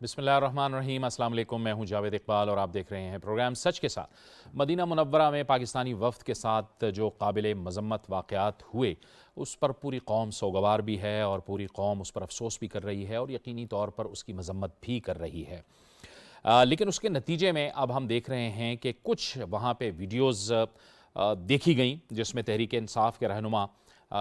बिस्मिल्लाहिर्रहमानिर्रहीम, अस्सलाम वालेकुम। मैं हूं जावेद इकबाल और आप देख रहे हैं प्रोग्राम सच के साथ। मदीना मुनव्वरा में पाकिस्तानी वफ़द के साथ जो काबिल मज़म्मत वाक़यात हुए उस पर पूरी कौम सोगवार भी है और पूरी कौम उस पर अफसोस भी कर रही है और यकीनी तौर पर उसकी मज़म्मत भी कर रही है। लेकिन उसके नतीजे में अब हम देख रहे हैं कि कुछ वहाँ पे वीडियोज़ देखी गई जिसमें तहरीक इंसाफ के रहनुमा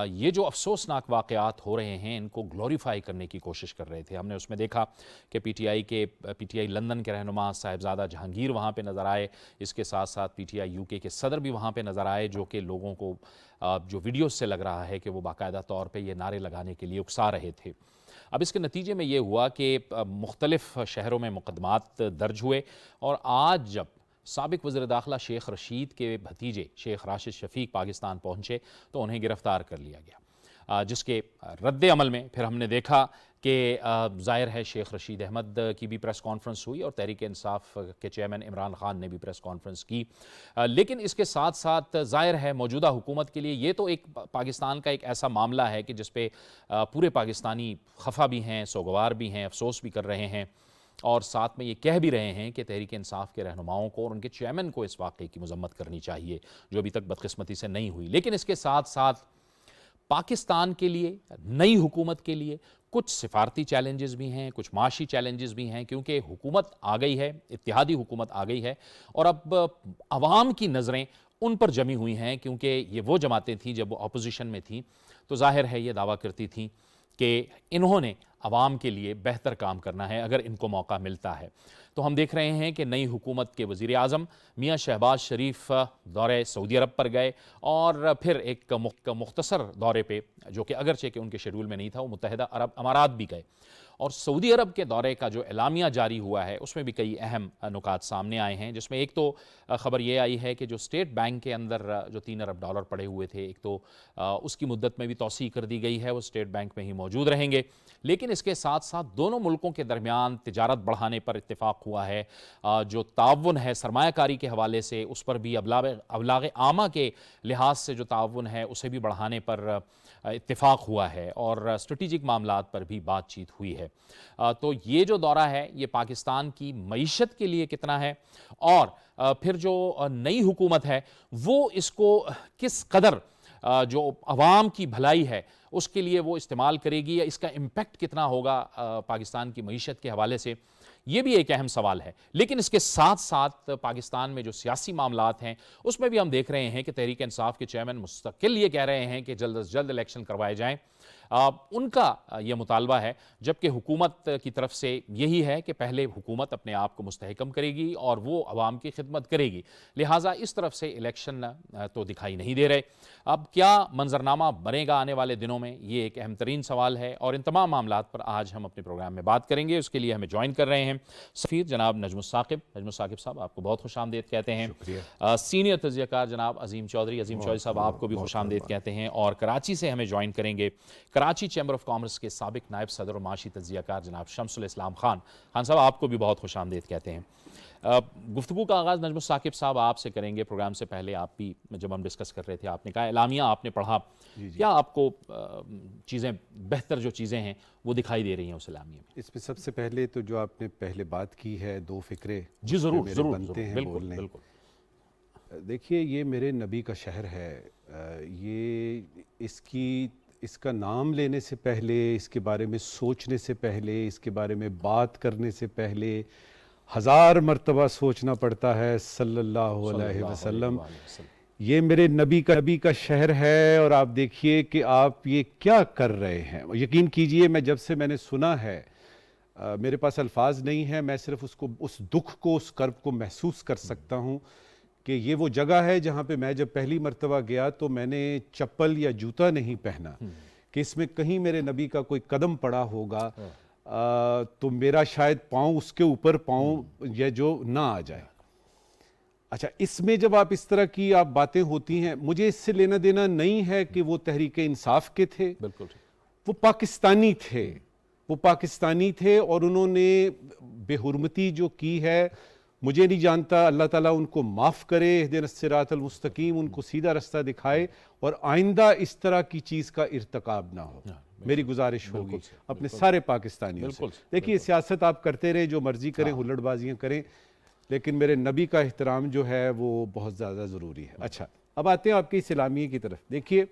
ये जो अफसोसनाक वाक़यात हो रहे हैं इनको ग्लोरीफाई करने की कोशिश कर रहे थे। हमने उसमें देखा कि पीटीआई लंदन के रहनुमा साहिबजादा जहांगीर वहाँ पे नज़र आए। इसके साथ साथ पीटीआई यूके के सदर भी वहाँ पे नज़र आए, जो कि लोगों को जो वीडियो से लग रहा है कि वो बाकायदा तौर पे ये नारे लगाने के लिए उकसा रहे थे। अब इसके नतीजे में ये हुआ कि मुख्तलिफ़ शहरों में मुकदमात दर्ज हुए और आज जब साबिक वज़ीर दाखिला शेख रशीद के भतीजे शेख राशिद शफीक पाकिस्तान पहुँचे तो उन्हें गिरफ़्तार कर लिया गया, जिसके रद्द अमल में फिर हमने देखा कि ज़ाहिर है शेख रशीद अहमद की भी प्रेस कॉन्फ्रेंस हुई और तहरीक इंसाफ के चेयरमैन इमरान खान ने भी प्रेस कॉन्फ्रेंस की। लेकिन इसके साथ साथ ज़ाहिर है मौजूदा हुकूमत के लिए ये तो एक पाकिस्तान का एक ऐसा मामला है कि जिस पे पूरे पाकिस्तानी खफा भी हैं, सोगवार भी हैं, अफसोस भी कर रहे हैं और साथ में ये कह भी रहे हैं कि तहरीक इंसाफ के रहनुमाओं को और उनके चेयरमैन को इस वाक़े की मज़म्मत करनी चाहिए जो अभी तक बदकिस्मती से नहीं हुई। लेकिन इसके साथ साथ पाकिस्तान के लिए, नई हुकूमत के लिए कुछ सिफारती चैलेंजेस भी हैं, कुछ माशी चैलेंजेस भी हैं, क्योंकि हुकूमत आ गई है, इत्तेहादी हुकूमत आ गई है और अब अवाम की नज़रें उन पर जमी हुई हैं, क्योंकि ये वो जमातें थीं जब वो अपोजिशन में थीं तो जाहिर है ये दावा करती थीं कि इन्होंने अवाम के लिए बेहतर काम करना है अगर इनको मौका मिलता है। तो हम देख रहे हैं कि नई हुकूमत के वज़ीर आज़म मियाँ शहबाज शरीफ दौरे सऊदी अरब पर गए और फिर एक मुख्तसर दौरे पे, जो कि अगरचे कि उनके शेड्यूल में नहीं था, वो मुत्तहिदा अरब अमारात भी गए और सऊदी अरब के दौरे का जो एलामिया जारी हुआ है उसमें भी कई अहम नुकात सामने आए हैं, जिसमें एक तो ख़बर ये आई है कि जो स्टेट बैंक के अंदर जो $3 अरब पड़े हुए थे, एक तो उसकी मुद्दत में भी तौसी कर दी गई है, वो स्टेट बैंक में ही मौजूद रहेंगे। लेकिन इसके साथ साथ दोनों मुल्कों के दरमियान तिजारत बढ़ाने पर इत्तेफाक हुआ है, जो ताउन है सरमायाकारी के हवाले से उस पर भी, अबलाग आमा के लिहाज से जो ताउन है उसे भी बढ़ाने पर इत्तेफाक हुआ है और स्ट्रेटिजिक मामलात पर भी बातचीत हुई है। तो ये जो दौरा है ये पाकिस्तान की मईशत के लिए कितना है और फिर जो नई हुकूमत है वो इसको किस कदर जो अवाम की भलाई है उसके लिए वो इस्तेमाल करेगी, या इसका इम्पैक्ट कितना होगा पाकिस्तान की मईशत के हवाले से, ये भी एक अहम सवाल है। लेकिन इसके साथ साथ पाकिस्तान में जो सियासी मामलात हैं उसमें भी हम देख रहे हैं कि तहरीक इंसाफ के चेयरमैन मुस्तकिल ये कह रहे हैं कि जल्द से जल्द इलेक्शन करवाए जाएं। उनका ये मुतालबा है, जबकि हुकूमत की तरफ से यही है कि पहले हुकूमत अपने आप को मुस्तहकम करेगी और वो अवाम की खिदमत करेगी, लिहाजा इस तरफ से इलेक्शन तो दिखाई नहीं दे रहे। अब क्या मंजरनामा बनेगा आने वाले दिनों में, ये एक अहम तरीन सवाल है और इन तमाम मामलात पर आज हम अपने प्रोग्राम में बात करेंगे। उसके लिए हमें ज्वाइन कर रहे हैं सफ़ीर जनाब नजमुस साकिब साहब, आपको बहुत खुशामदीद कहते हैं। सीनियर तज्ज़ियाकार जनाब अजीम चौधरी साहब, आपको भी खुशामदीद कहते हैं। और कराची से हमें ज्वाइन करेंगे कराची चैम्बर ऑफ कॉमर्स के साबिक नायब सदर और माशी तज्ज़ियाकार जनाब शम्सुल इस्लाम खान साहब, आपको भी बहुत खुशामदीद कहते हैं। गुफ्तगू का आगाज़ नजमुस साकिब साहब आपसे करेंगे। प्रोग्राम से पहले आप भी, जब हम डिस्कस कर रहे थे, आपने कहा एलामिया आपने पढ़ा, क्या आपको चीज़ें, बेहतर जो चीज़ें हैं वो दिखाई दे रही हैं उस एलामिया में? इसमें सबसे पहले तो जो आपने पहले बात की है, दो फिक्रे जी ज़रूर ज़रूर बनते हैं बोलने। बिल्कुल। देखिए, ये मेरे नबी का शहर है। ये इसका नाम लेने से पहले, इसके बारे में सोचने से पहले, इसके बारे में बात करने से पहले 1000 मरतबा सोचना पड़ता है सल्लल्लाहु अलैहि वसल्लम। ये मेरे नबी का शहर है और आप देखिए कि आप ये क्या कर रहे हैं। यकीन कीजिए, मैंने सुना है, मेरे पास अल्फाज नहीं है, मैं सिर्फ उसको, उस दुख को, उस कर्ब को महसूस कर सकता हूँ कि ये वो जगह है जहाँ पे मैं जब पहली मर्तबा गया तो मैंने चप्पल या जूता नहीं पहना कि इसमें कहीं मेरे नबी का कोई कदम पड़ा होगा तो मेरा शायद पाँव उसके ऊपर, पाँव या जो ना आ जाए। अच्छा, इसमें जब आप इस तरह की आप बातें होती हैं, मुझे इससे लेना देना नहीं है कि वो तहरीक इंसाफ के थे, बिल्कुल वो पाकिस्तानी थे और उन्होंने बेहुरमती जो की है, मुझे नहीं जानता, अल्लाह ताला उनको माफ़ करे, इहदिनस सिरातल मुस्तकीम, उनको सीधा रास्ता दिखाए और आइंदा इस तरह की चीज़ का इर्तिकाब ना हो। मेरी गुजारिश होगी बिल्कुल सर, अपने बिल्कुल। सारे पाकिस्तानियों से। बिल्कुल, देखिए, बिल्कुल। सियासत आप करते रहे, जो मर्जी करें, हुल्लड़बाजियां करें, लेकिन मेरे नबी का एहतराम जो है वो बहुत ज़्यादा ज़रूरी है। अच्छा, अब आते हैं आपकी इस्लामिया की तरफ। देखिए,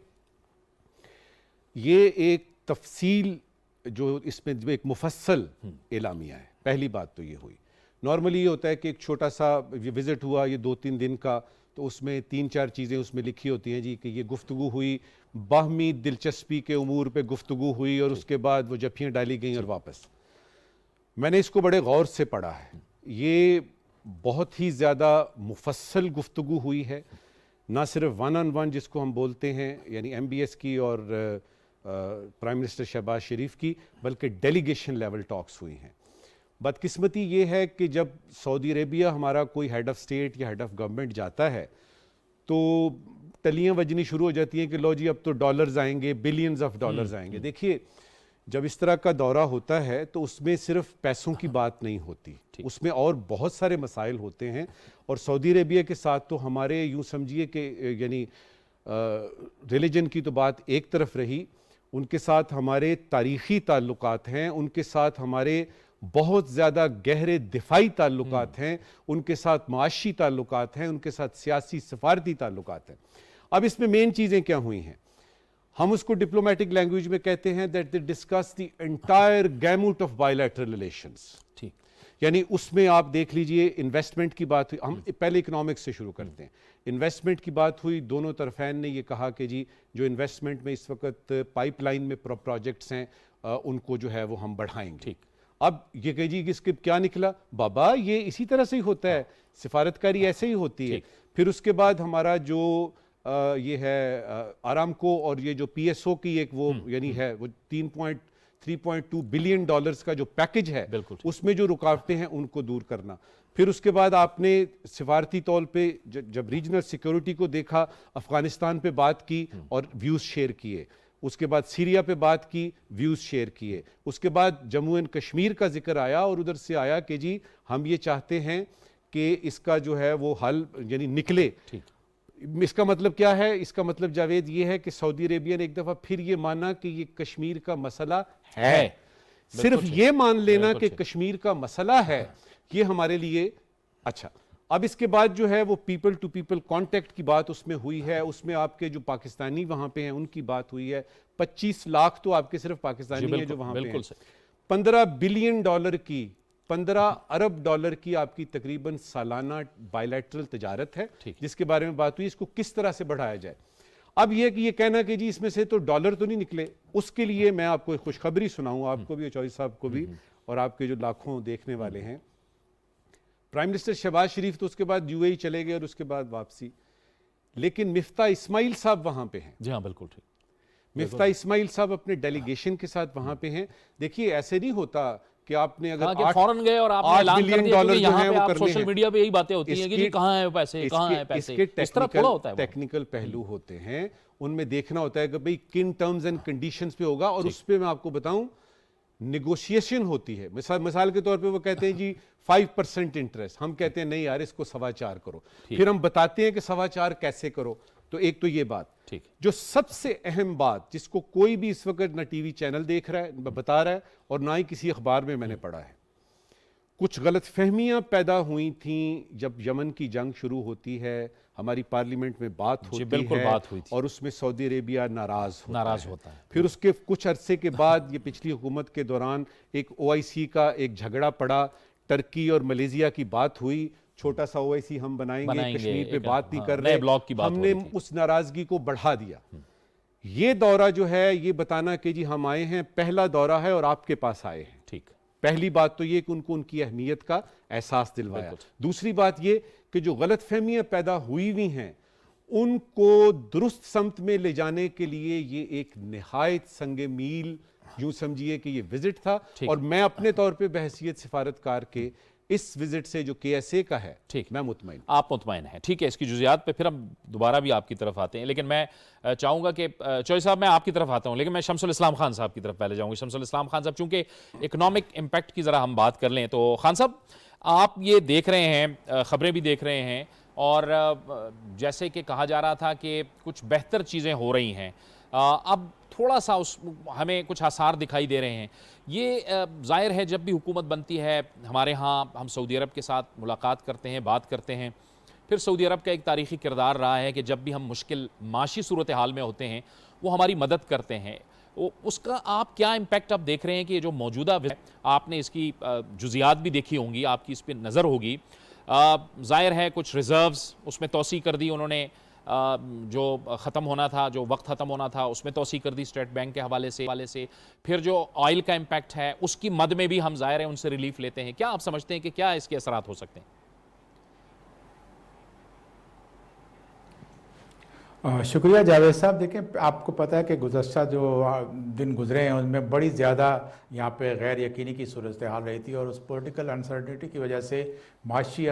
ये एक तफसील जो इसमें जो एक मुफस्सल एलामिया है। पहली बात तो ये हुई। नॉर्मली ये होता है कि एक छोटा सा विज़िट हुआ, ये 2-3 दिन का, तो उसमें 3-4 चीज़ें उसमें लिखी होती हैं जी, कि ये गुफ्तगू हुई, बाहमी दिलचस्पी के उमूर पे गुफ्तगू हुई, और उसके बाद वो जफ्फियाँ डाली गई और वापस। मैंने इसको बड़े गौर से पढ़ा है। ये बहुत ही ज़्यादा मुफस्सल गुफ्तगू हुई है, ना सिर्फ वन ऑन वन जिसको हम बोलते हैं, यानी MBS की और प्राइम मिनिस्टर शहबाज शरीफ की, बल्कि डेलीगेशन लेवल टॉक्स हुई हैं। बदकिस्मती ये है कि जब सऊदी अरेबिया हमारा कोई हेड ऑफ स्टेट या हेड ऑफ गवर्नमेंट जाता है तो टलियां बजनी शुरू हो जाती हैं कि लो जी, अब तो डॉलर्स आएंगे, बिलियंस ऑफ डॉलर्स आएंगे। देखिए, जब इस तरह का दौरा होता है तो उसमें सिर्फ पैसों की बात नहीं होती, उसमें और बहुत सारे मसाइल होते हैं। और सऊदी अरेबिया के साथ तो हमारे, यूँ समझिए कि यानी रिलीजन की तो बात एक तरफ रही, उनके साथ हमारे तारीख़ी ताल्लुकात हैं, उनके साथ हमारे बहुत ज़्यादा गहरे दिफाई ताल्लुकात हैं, उनके साथ माशी ताल्लुकात हैं, उनके साथ सियासी सफारती ताल्लुकात हैं। अब इसमें मेन चीज़ें क्या हुई हैं? हम उसको डिप्लोमेटिक लैंग्वेज में कहते हैं that they discuss the entire gamut of bilateral relations. ठीक, यानी उसमें आप देख लीजिए, इन्वेस्टमेंट की बात हुई। हम पहले इकोनॉमिक्स से शुरू करते हैं। इन्वेस्टमेंट की बात हुई, दोनों तरफैन ने ये कहा कि जी, जो इन्वेस्टमेंट में इस वक्त पाइपलाइन में प्रोजेक्ट्स हैं, उनको जो है वो हम बढ़ाएंगे। ठीक। अब ये कह जी कि इसके क्या निकला? बाबा, ये इसी तरह से ही होता है, सिफारतकारी ऐसे ही होती है। फिर उसके बाद हमारा जो ये है आरामको, और ये जो PSO की एक वो यानी है वो 3.2 बिलियन डॉलर्स का जो पैकेज है, उसमें जो रुकावटें हैं उनको दूर करना। फिर उसके बाद आपने सिफारती तौर पे जब रीजनल सिक्योरिटी को देखा, अफगानिस्तान पे बात की और व्यूज़ शेयर किए। उसके बाद सीरिया पे बात की, व्यूज़ शेयर किए। उसके बाद जम्मू एंड कश्मीर का जिक्र आया, और उधर से आया कि जी, हम ये चाहते हैं कि इसका जो है वो हल यानी निकले। इसका मतलब क्या है? इसका मतलब जावेद ये है कि सऊदी अरेबिया ने एक दफ़ा फिर ये माना कि ये कश्मीर का मसला है। सिर्फ ये मान लेना कि कश्मीर का मसला है, ये हमारे लिए अच्छा। अब इसके बाद जो है वो पीपल टू पीपल कांटेक्ट की बात उसमें हुई है। उसमें आपके जो पाकिस्तानी वहां पे हैं उनकी बात हुई है। 25 लाख तो आपके सिर्फ पाकिस्तानी हैं जो वहां पे हैं। 15 बिलियन डॉलर की, 15 अरब डॉलर की आपकी तकरीबन सालाना बायलैटरल तजारत है, जिसके बारे में बात हुई। इसको किस तरह से बढ़ाया जाए? अब यह कि ये कहना कि जी इसमें से तो डॉलर तो नहीं निकले, उसके लिए मैं आपको एक खुशखबरी सुनाऊं, आपको भी, चौधरी साहब को भी, और आपके जो लाखों देखने वाले हैं। प्राइम मिनिस्टर शहबाज शरीफ तो उसके बाद UAE चले गए और उसके बाद वापसी, लेकिन मिफ्ता इस्माइल साहब वहां पे हैं। जी हाँ, बिल्कुल ठीक। मिफ्ता इस्माइल साहब अपने डेलीगेशन के साथ वहां पे हैं। देखिए, ऐसे नहीं होता कि आपने अगर फौरन गए और आपने ऐलान कर दिया, डॉलर जो है वो करने सोशल मीडिया पे यही बातें होती हैं कि जी कहाँ है पैसे, कहाँ है पैसे। इस तरह थोड़ा होता है। टेक्निकल पहलू होते हैं, उनमें देखना होता है कि भाई किन टर्म्स एंड कंडीशंस पे होगा, और उस पे मैं आपको बताऊं निगोशिएशन होती है। मिसाल के तौर पे वो कहते हैं जी 5% इंटरेस्ट, हम कहते हैं नहीं यार इसको 4.25 करो, फिर हम बताते हैं कि 4.25 कैसे करो। तो एक तो ये बात, जो सबसे अहम बात जिसको कोई भी इस वक्त ना टीवी चैनल देख रहा है, बता रहा है, और ना ही किसी अखबार में मैंने पढ़ा है, कुछ गलतफहमियां पैदा हुई थी जब यमन की जंग शुरू होती है, हमारी पार्लियामेंट में बात होती है, बात हुई थी। और उसमें सऊदी अरेबिया नाराज होता है। है। फिर उसके कुछ अरसे के बाद ये पिछली हुकूमत के दौरान एक OIC का एक झगड़ा पड़ा, टर्की और मलेशिया की बात हुई, छोटा सा OIC हम बनाएंगे, कश्मीर पे बात नहीं कर रहे, ब्लॉक की बात हमने उस नाराजगी को बढ़ा दिया। ये दौरा जो है ये बताना कि जी हम आए हैं, पहला दौरा है और आपके पास आए हैं। ठीक, पहली बात तो ये कि उनको उनकी अहमियत का एहसास दिलवाया। दूसरी बात ये कि जो गलतफहमियां पैदा हुई हुई हैं उनको दुरुस्त समत में ले जाने के लिए ये एक निहायत संगे मील, यूं समझिए कि ये विजिट था। और मैं अपने तौर पे बहैसियत सिफारतकार के इस विजिट से जो KSA का है, ठीक, मैं मुतमईन। आप मुतमईन हैं, ठीक है। इसकी जुज़ियात पे फिर हम दोबारा भी आपकी तरफ आते हैं, लेकिन मैं चाहूँगा कि चौधरी साहब मैं आपकी तरफ आता हूँ, लेकिन मैं शमसुल इस्लाम खान साहब की तरफ पहले जाऊँगी। शमसुल इस्लाम खान साहब, चूँकि इकोनॉमिक इम्पैक्ट की ज़रा हम बात कर लें, तो खान साहब आप ये देख रहे हैं, ख़बरें भी देख रहे हैं, और जैसे कि कहा जा रहा था कि कुछ बेहतर चीज़ें हो रही हैं, अब थोड़ा सा उस हमें कुछ आसार दिखाई दे रहे हैं। ये ज़ाहिर है जब भी हुकूमत बनती है हमारे यहाँ, हम सऊदी अरब के साथ मुलाकात करते हैं, बात करते हैं। फिर सऊदी अरब का एक तारीख़ी किरदार रहा है कि जब भी हम मुश्किल माशी सूरत हाल में होते हैं वो हमारी मदद करते हैं। उसका आप क्या इम्पैक्ट अब देख रहे हैं कि ये जो मौजूदा आपने इसकी जुज़ियात भी देखी होंगी, आपकी इस पर नज़र होगी। ज़ाहिर है कुछ रिज़र्व्स उसमें तोसी कर दी उन्होंने, जो ख़त्म होना था, जो वक्त ख़त्म होना था उसमें तोसी कर दी स्टेट बैंक के हवाले से। फिर जो ऑयल का इम्पैक्ट है उसकी मद में भी हम ज़ाहिर है उनसे रिलीफ लेते हैं। क्या आप समझते हैं कि क्या इसके असरात हो सकते हैं? शुक्रिया जावेद साहब। देखें, आपको पता है कि गुज़श्ता जो दिन गुजरे हैं उनमें बड़ी ज़्यादा यहाँ पे गैर यकीनी की सूरत हाल रही थी और उस पॉलिटिकल अनसर्टिनिटी की वजह से माशी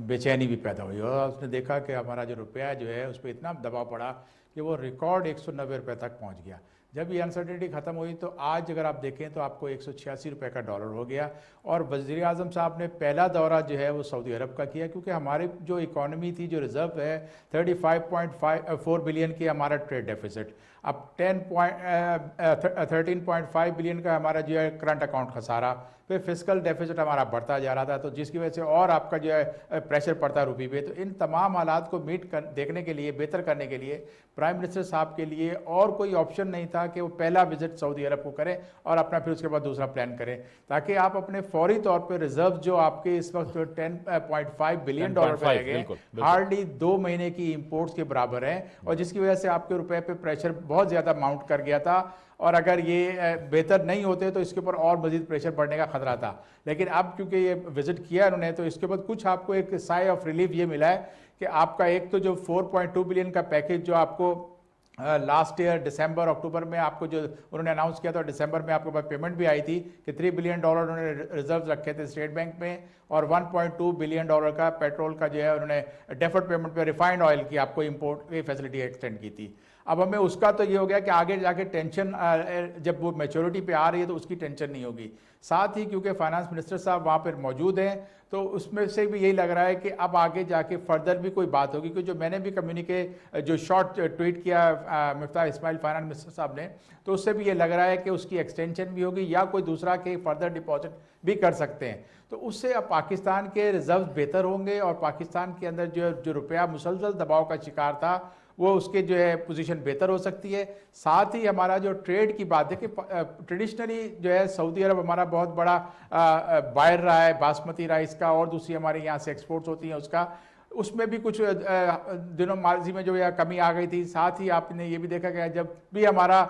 बेचैनी भी पैदा हुई और उसने देखा कि हमारा जो रुपया जो है उस पर इतना दबाव पड़ा कि वो रिकॉर्ड 190 रुपये तक पहुँच गया। जब ये अनसर्टिनिटी ख़त्म हुई तो आज अगर आप देखें तो आपको 186 रुपये का डॉलर हो गया। और वज़ीर आज़म साहब ने पहला दौरा जो है वो सऊदी अरब का किया, क्योंकि हमारी जो इकॉनमी थी, जो रिज़र्व है 35.4 बिलियन की हमारा ट्रेड डेफिसिट, अब 13.5 बिलियन का हमारा जो है करंट अकाउंट खसारा, फिर फिस्कल डेफिसिट हमारा बढ़ता जा रहा था, तो जिसकी वजह से और आपका जो है प्रेशर पड़ता रुपये पे। तो इन तमाम हालात को देखने के लिए, बेहतर करने के लिए प्राइम मिनिस्टर साहब के लिए और कोई ऑप्शन नहीं था कि वो पहला विजिट सऊदी अरब को करें और अपना फिर उसके बाद दूसरा प्लान करें, ताकि आप अपने फौरी तौर पर रिजर्व जो आपके इस वक्त 10.5 बिलियन डॉलर पे रह गए, हार्डली 2 महीने की इंपोर्ट्स के बराबर हैं, और जिसकी वजह से आपके रुपए पे प्रेशर बहुत ज़्यादा माउंट कर गया था। और अगर ये बेहतर नहीं होते तो इसके ऊपर और मजीद प्रेशर बढ़ने का खतरा था। लेकिन अब क्योंकि ये विजिट किया उन्होंने, तो इसके बाद कुछ आपको एक साई ऑफ रिलीफ ये मिला है कि आपका एक तो जो 4.2 बिलियन का पैकेज जो आपको लास्ट ईयर दिसंबर अक्टूबर में आपको जो उन्होंने अनाउंस किया था, दिसंबर में आपके पास पेमेंट भी आई थी कि 3 बिलियन डॉलर उन्होंने रिजर्व रखे थे स्टेट बैंक में, और 1.2 बिलियन डॉलर का पेट्रोल का जो है उन्होंने डेफर्ड पेमेंट पे रिफाइंड ऑयल की आपको इंपोर्ट की फैसिलिटी एक्सटेंड की थी। अब हमें उसका तो ये हो गया कि आगे जाके टेंशन, जब वो मैच्योरिटी पे आ रही है तो उसकी टेंशन नहीं होगी। साथ ही क्योंकि फाइनेंस मिनिस्टर साहब वहाँ पर मौजूद हैं, तो उसमें से भी यही लग रहा है कि अब आगे जाके फर्दर भी कोई बात होगी, क्योंकि जो मैंने भी कम्युनिके जो शॉर्ट ट्वीट किया मिफ्ताह इस्माइल फाइनेंस मिनिस्टर साहब ने, तो उससे भी ये लग रहा है कि उसकी एक्सटेंशन भी होगी या कोई दूसरा के फर्दर डिपॉजिट भी कर सकते हैं। तो उससे अब पाकिस्तान के रिजर्व बेहतर होंगे और पाकिस्तान के अंदर जो रुपया मुसलसल दबाव का शिकार था वो उसके जो है पोजीशन बेहतर हो सकती है। साथ ही हमारा जो ट्रेड की बात है कि ट्रेडिशनली जो है सऊदी अरब हमारा बहुत बड़ा बायर रहा है बासमती राइस का, और दूसरी हमारे यहाँ से एक्सपोर्ट्स होती हैं उसका, उसमें भी कुछ दिनों माजी में जो है कमी आ गई थी। साथ ही आपने ये भी देखा गया जब भी हमारा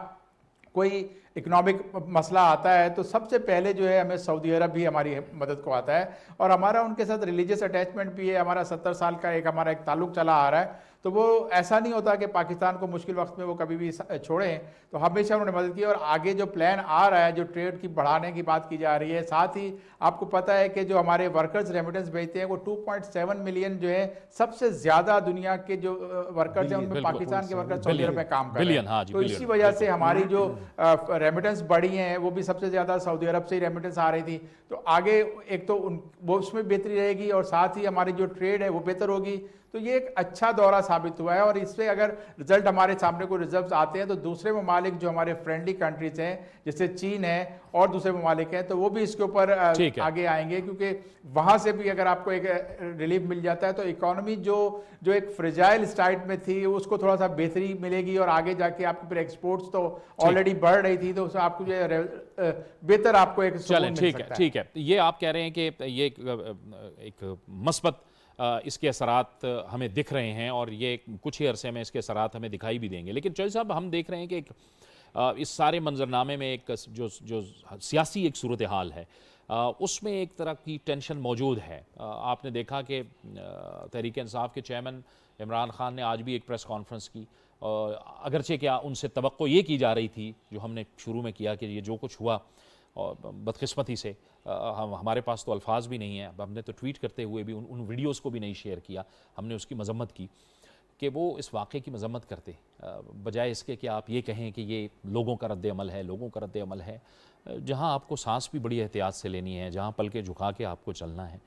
कोई इकोनॉमिक मसला आता है तो सबसे पहले जो है हमें सऊदी अरब भी हमारी मदद को आता है, और हमारा उनके साथ रिलीजियस अटैचमेंट भी है। हमारा 70 साल का हमारा एक ताल्लुक चला आ रहा है, तो वो ऐसा नहीं होता कि पाकिस्तान को मुश्किल वक्त में वो कभी भी छोड़ें, तो हमेशा उन्होंने मदद की। और आगे जो प्लान आ रहा है, जो ट्रेड की बढ़ाने की बात की जा रही है, साथ ही आपको पता है कि जो हमारे वर्कर्स रेमिटेंस भेजते हैं वो 2.7 मिलियन जो है सबसे ज्यादा दुनिया के जो वर्कर्स हैं उनमें पाकिस्तान के वर्कर्स सऊदी अरब में काम कर रहे हैं। तो इसी वजह से हमारी जो रेमिटेंस बढ़ी हैं वो भी सबसे ज्यादा सऊदी अरब से ही रेमिटेंस आ रही थी। तो आगे एक तो वो उसमें बेहतरी रहेगी और साथ ही हमारी जो ट्रेड है वो बेहतर होगी। तो ये एक अच्छा दौरा साबित हुआ है, और इससे अगर रिजल्ट हमारे सामने कोई रिजल्ट आते हैं तो दूसरे ममालिक जो हमारे फ्रेंडली कंट्रीज हैं जैसे चीन है और दूसरे ममालिक हैं, तो वो भी इसके ऊपर आगे आएंगे, क्योंकि वहां से भी अगर आपको एक रिलीफ मिल जाता है तो इकोनॉमी जो एक फ्रेजाइल स्टाइट में थी उसको थोड़ा सा बेहतरी मिलेगी, और आगे जाके आपके फिर एक्सपोर्ट्स तो ऑलरेडी बढ़ रही थी, तो आपको बेहतर आपको एक ठीक है। ये आप कह रहे हैं कि ये एक मस्बत इसके असरात हमें दिख रहे हैं और ये कुछ ही अरसे में इसके असरात हमें दिखाई भी देंगे। लेकिन चौधरी साहब, हम देख रहे हैं कि इस सारे मंजरनामे में एक जो सियासी एक सूरत हाल है उसमें एक तरह की टेंशन मौजूद है। आपने देखा कि तहरीक इंसाफ के चेयरमैन इमरान खान ने आज भी एक प्रेस कॉन्फ्रेंस की, और अगरचे क्या उनसे तवक्को ये की जा रही थी जो हमने शुरू में किया कि ये जो कुछ हुआ, और बदकिस्मती से हमारे पास तो अल्फाज भी नहीं है, हमने तो ट्वीट करते हुए भी उन वीडियोस को भी नहीं शेयर किया, हमने उसकी मजम्मत की कि वो इस वाक़े की मजम्मत करते, बजाय इसके कि आप ये कहें कि ये लोगों का रद्द अमल है, लोगों का रद्द अमल है, जहाँ आपको सांस भी बड़ी एहतियात से लेनी है, जहाँ पल के झुका के आपको चलना है।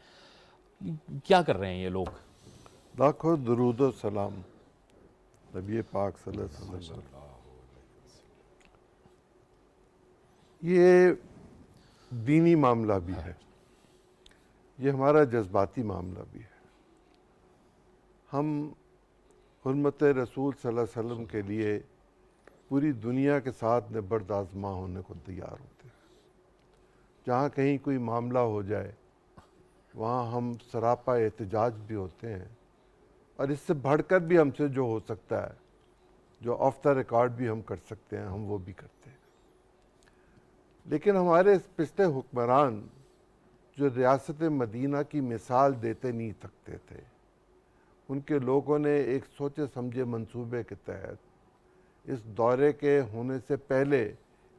क्या कर रहे हैं ये लोग? लाखों दुरूद और सलाम नबी पाक सल्लल्लाहु अलैहि वसल्लम। ये दीनी मामला भी है, ये हमारा जज्बाती मामला भी है। हम हुर्मत रसूल सल्लल्लाहु अलैहि वसल्लम के लिए पूरी दुनिया के साथ निबर्द आज़मा होने को तैयार होते हैं। जहाँ कहीं कोई मामला हो जाए वहाँ हम सरापा एहतजाज भी होते हैं, और इससे बढ़कर भी हमसे जो हो सकता है, जो ऑफ द रिकॉर्ड भी हम कर सकते हैं, हम वो भी करते हैं। लेकिन हमारे पिछले हुक्मरान जो रियासत मदीना की मिसाल देते नहीं थकते थे, उनके लोगों ने एक सोचे समझे मंसूबे के तहत इस दौरे के होने से पहले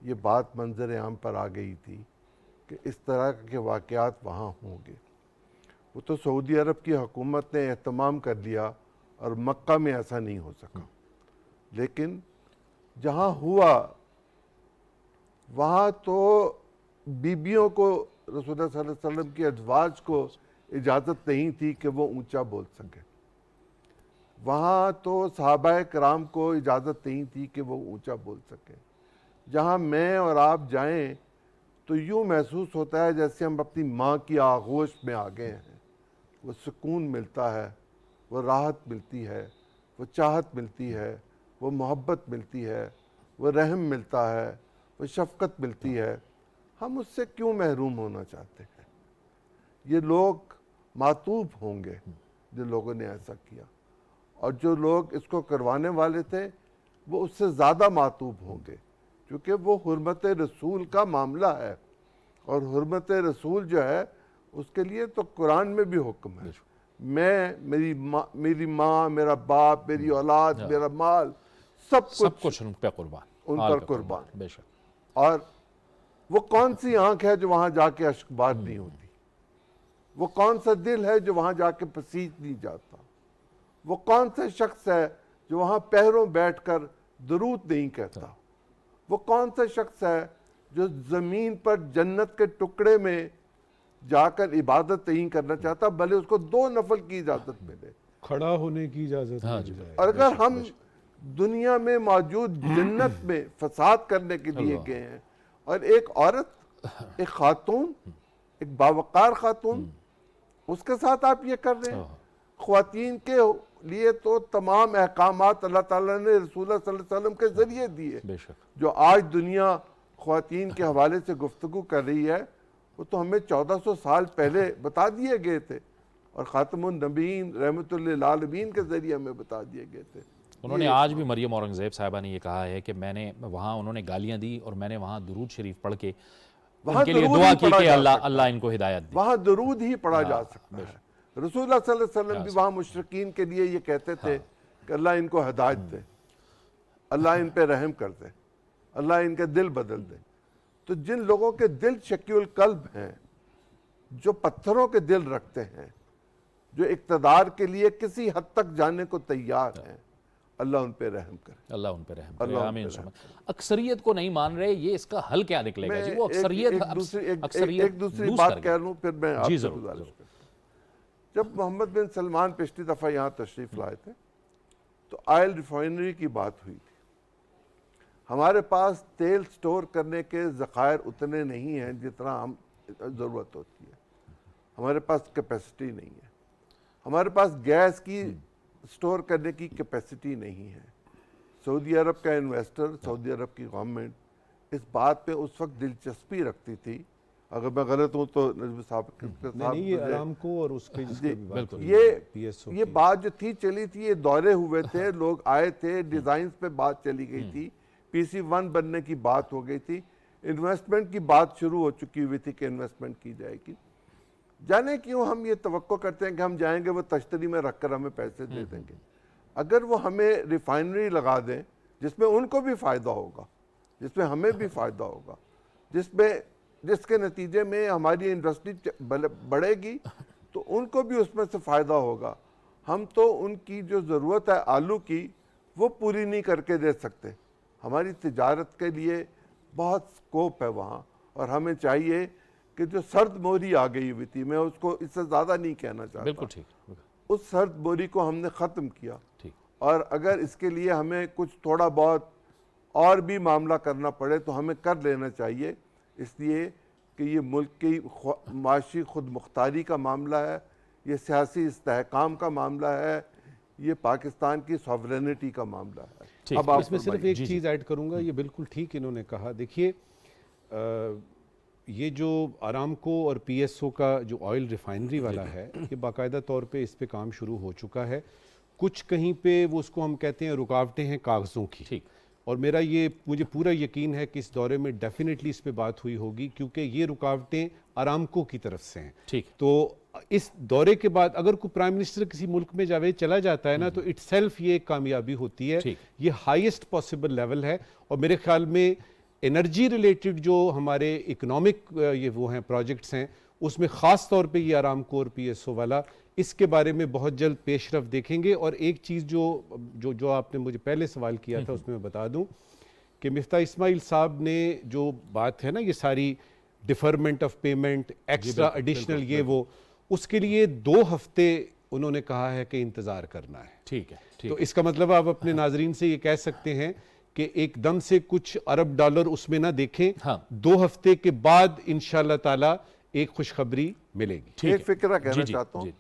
ये बात मंजर आम पर आ गई थी कि इस तरह के वाक़यात वहाँ होंगे। वो तो सऊदी अरब की हुकूमत ने एहतमाम कर लिया और मक्का में ऐसा नहीं हो सका, लेकिन जहाँ हुआ वहाँ तो बीबियों को रसूलुल्लाह सल्लल्लाहु अलैहि वसल्लम की अज़वाज को इजाज़त नहीं थी कि वो ऊंचा बोल सके। वहाँ तो सहाबाए कराम को इजाज़त नहीं थी कि वो ऊंचा बोल सके। जहाँ मैं और आप जाएं तो यूँ महसूस होता है जैसे हम अपनी माँ की आगोश में आ गए हैं। वो सुकून मिलता है, वो राहत मिलती है, वो चाहत मिलती है, वो मोहब्बत मिलती है, वो रहम मिलता है, वो शफ़क़त मिलती है। हम उससे क्यों महरूम होना चाहते हैं? ये लोग मातूब होंगे जिन लोगों ने ऐसा किया, और जो लोग इसको करवाने वाले थे वो उससे ज़्यादा मातूब होंगे, क्योंकि वो हुर्मत रसूल का मामला है। और हुर्मत रसूल जो है उसके लिए तो कुरान में भी हुक्म है, मैं, मेरी माँ, मेरा बाप, मेरी औलाद, मेरा माल, सब कुछ उन पर कुर्बान, उन पर कुर्बान। बेशक। और वो कौन सी आंख है जो वहाँ जाके अश्कबार नहीं होती? वो कौन सा दिल है जो वहाँ जाके पसीज नहीं जाता? वो कौन सा शख्स है जो वहाँ पैरों बैठकर दरूद नहीं कहता? वो कौन सा शख्स है जो ज़मीन पर जन्नत के टुकड़े में जाकर इबादत नहीं करना चाहता, भले उसको 2 नफल की इजाज़त मिले, खड़ा होने की इजाज़त मिल जाए। और अगर हम दुनिया में मौजूद जन्नत में फसाद करने के लिए गए हैं, और एक औरत, एक खातून, एक बावकार खातून, उसके साथ आप ये कर रहे हैं। ख्वातीन के लिए तो तमाम अहकामात अल्लाह ताला ने रसूलुल्लाह सल्लल्लाहु अलैहि वसल्लम के ज़रिए दिए। जो आज दुनिया ख्वातीन के हवाले से गुफ्तगू कर रही है, वो तो हमें 1400 साल पहले बता दिए गए थे, और ख़ातमुन नबीन रहमतुल लिल आलमीन के ज़रिए हमें बता दिए गए थे। उन्होंने आज भी मरियम औरंगज़ेब साहिबा ने ये कहा है कि मैंने वहाँ, उन्होंने गालियाँ दी और मैंने वहाँ दुरूद शरीफ पढ़ के उनके लिए दुआ की कि अल्लाह इनको हिदायत दे। वहाँ दुरूद ही पढ़ा जा सकता है। रसूलुल्लाह सल्लल्लाहु अलैहि वसल्लम भी वहाँ मुशरिकीन के लिए ये कहते थे कि अल्लाह इनको हिदायत दे, अल्लाह इन पे रहम कर दे, अल्लाह इनके दिल बदल दे। तो जिन लोगों के दिल शकील कल्ब हैं, जो पत्थरों के दिल रखते हैं, जो इक़्तिदार के लिए किसी हद तक जाने को तैयार हैं, अल्लाह उन पे रहम करे, अल्लाह उन पे रहम करे, आमीन। अक्सरियत को नहीं मान रहे, ये इसका हल क्या निकलेगा जी? वो अक्सरियत एक दूसरी बात कह लूँ फिर मैं आपसे गुजारिश करता हूँ। जब मोहम्मद बिन सलमान पिछली दफ़ा यहाँ तशरीफ़ लाए थे तो ऑयल रिफाइनरी की बात हुई थी। हमारे पास तेल स्टोर करने के ज़खायर उतने नहीं हैं जितना हम ज़रूरत होती है, हमारे पास कैपेसिटी नहीं है, हमारे पास गैस की स्टोर करने की कैपेसिटी नहीं है। सऊदी अरब का इन्वेस्टर, सऊदी अरब की गवर्नमेंट इस बात पे उस वक्त दिलचस्पी रखती थी, अगर मैं गलत हूँ तो नजम साहब नहीं, ये अरामको और उसके ये बात जो थी चली थी, ये दौरे हुए थे, लोग आए थे, डिज़ाइन पे बात चली गई थी, PC1 बनने की बात हो गई थी, इन्वेस्टमेंट की बात शुरू हो चुकी हुई थी कि इन्वेस्टमेंट की जाएगी। जाने क्यों हम ये तवक्को करते हैं कि हम जाएंगे वो तश्तरी में रख कर हमें पैसे दे देंगे। अगर वो हमें रिफाइनरी लगा दें जिसमें उनको भी फ़ायदा होगा, जिसमें हमें भी फ़ायदा होगा, जिसके नतीजे में हमारी इंडस्ट्री बढ़ेगी तो उनको भी उसमें से फ़ायदा होगा। हम तो उनकी जो ज़रूरत है आलू की वो पूरी नहीं करके दे सकते। हमारी तिजारत के लिए बहुत स्कोप है वहाँ, और हमें चाहिए कि जो सर्द मोहरी आ गई हुई थी, मैं उसको इससे ज़्यादा नहीं कहना चाहता, बिल्कुल ठीक, उस सर्द मोहरी को हमने ख़त्म किया। और अगर इसके लिए हमें कुछ थोड़ा बहुत और भी मामला करना पड़े तो हमें कर लेना चाहिए, इसलिए कि ये मुल्क की माशी खुद मुख्तारी का मामला है, ये सियासी इस्तेहकाम का मामला है, ये पाकिस्तान की सॉवरेनिटी का मामला है। ठीक, अब आप इसमें सिर्फ फरमाइए। एक चीज़ ऐड करूंगा, ये बिल्कुल ठीक इन्होंने कहा। देखिए ये जो आरामको और पीएसओ का जो ऑयल रिफाइनरी वाला है, ये बाकायदा तौर पे इस पे काम शुरू हो चुका है। कुछ कहीं पे वो उसको हम कहते हैं रुकावटें हैं कागज़ों की, ठीक। और मुझे पूरा यकीन है कि इस दौरे में डेफिनेटली इस पे बात हुई होगी, क्योंकि ये रुकावटें आरामको की तरफ से हैं। ठीक। तो इस दौरे के बाद अगर कोई प्राइम मिनिस्टर किसी मुल्क में जावे चला जाता है ना, तो इटसेल्फ ये एक कामयाबी होती है। ठीक। ये हाईएस्ट पॉसिबल लेवल है, और मेरे ख्याल में एनर्जी रिलेटेड जो हमारे इकोनॉमिक ये वो हैं प्रोजेक्ट्स हैं, उसमें ख़ास तौर पे ये आरामको और पीएसओ वाला, इसके बारे में बहुत जल्द पेशरफ देखेंगे। और एक चीज़ जो आपने मुझे पहले सवाल किया था, उसमें मैं बता दूं कि मिफ्ता इस्माइल साहब ने जो बात है ना, ये सारी deferment of payment, extra additional, ये वो, उसके लिए 2 हफ्ते उन्होंने कहा है कि इंतज़ार करना है। ठीक है, ठीक। तो इसका मतलब आप अपने नाजरीन से ये कह सकते हैं कि एकदम से कुछ अरब डॉलर उसमें ना देखें। हाँ। 2 हफ्ते के बाद इंशाअल्लाह ताला एक खुशखबरी मिलेगी। ठीक एक है। फिक्रा जी, कहना जी, चाहता हूँ, जी।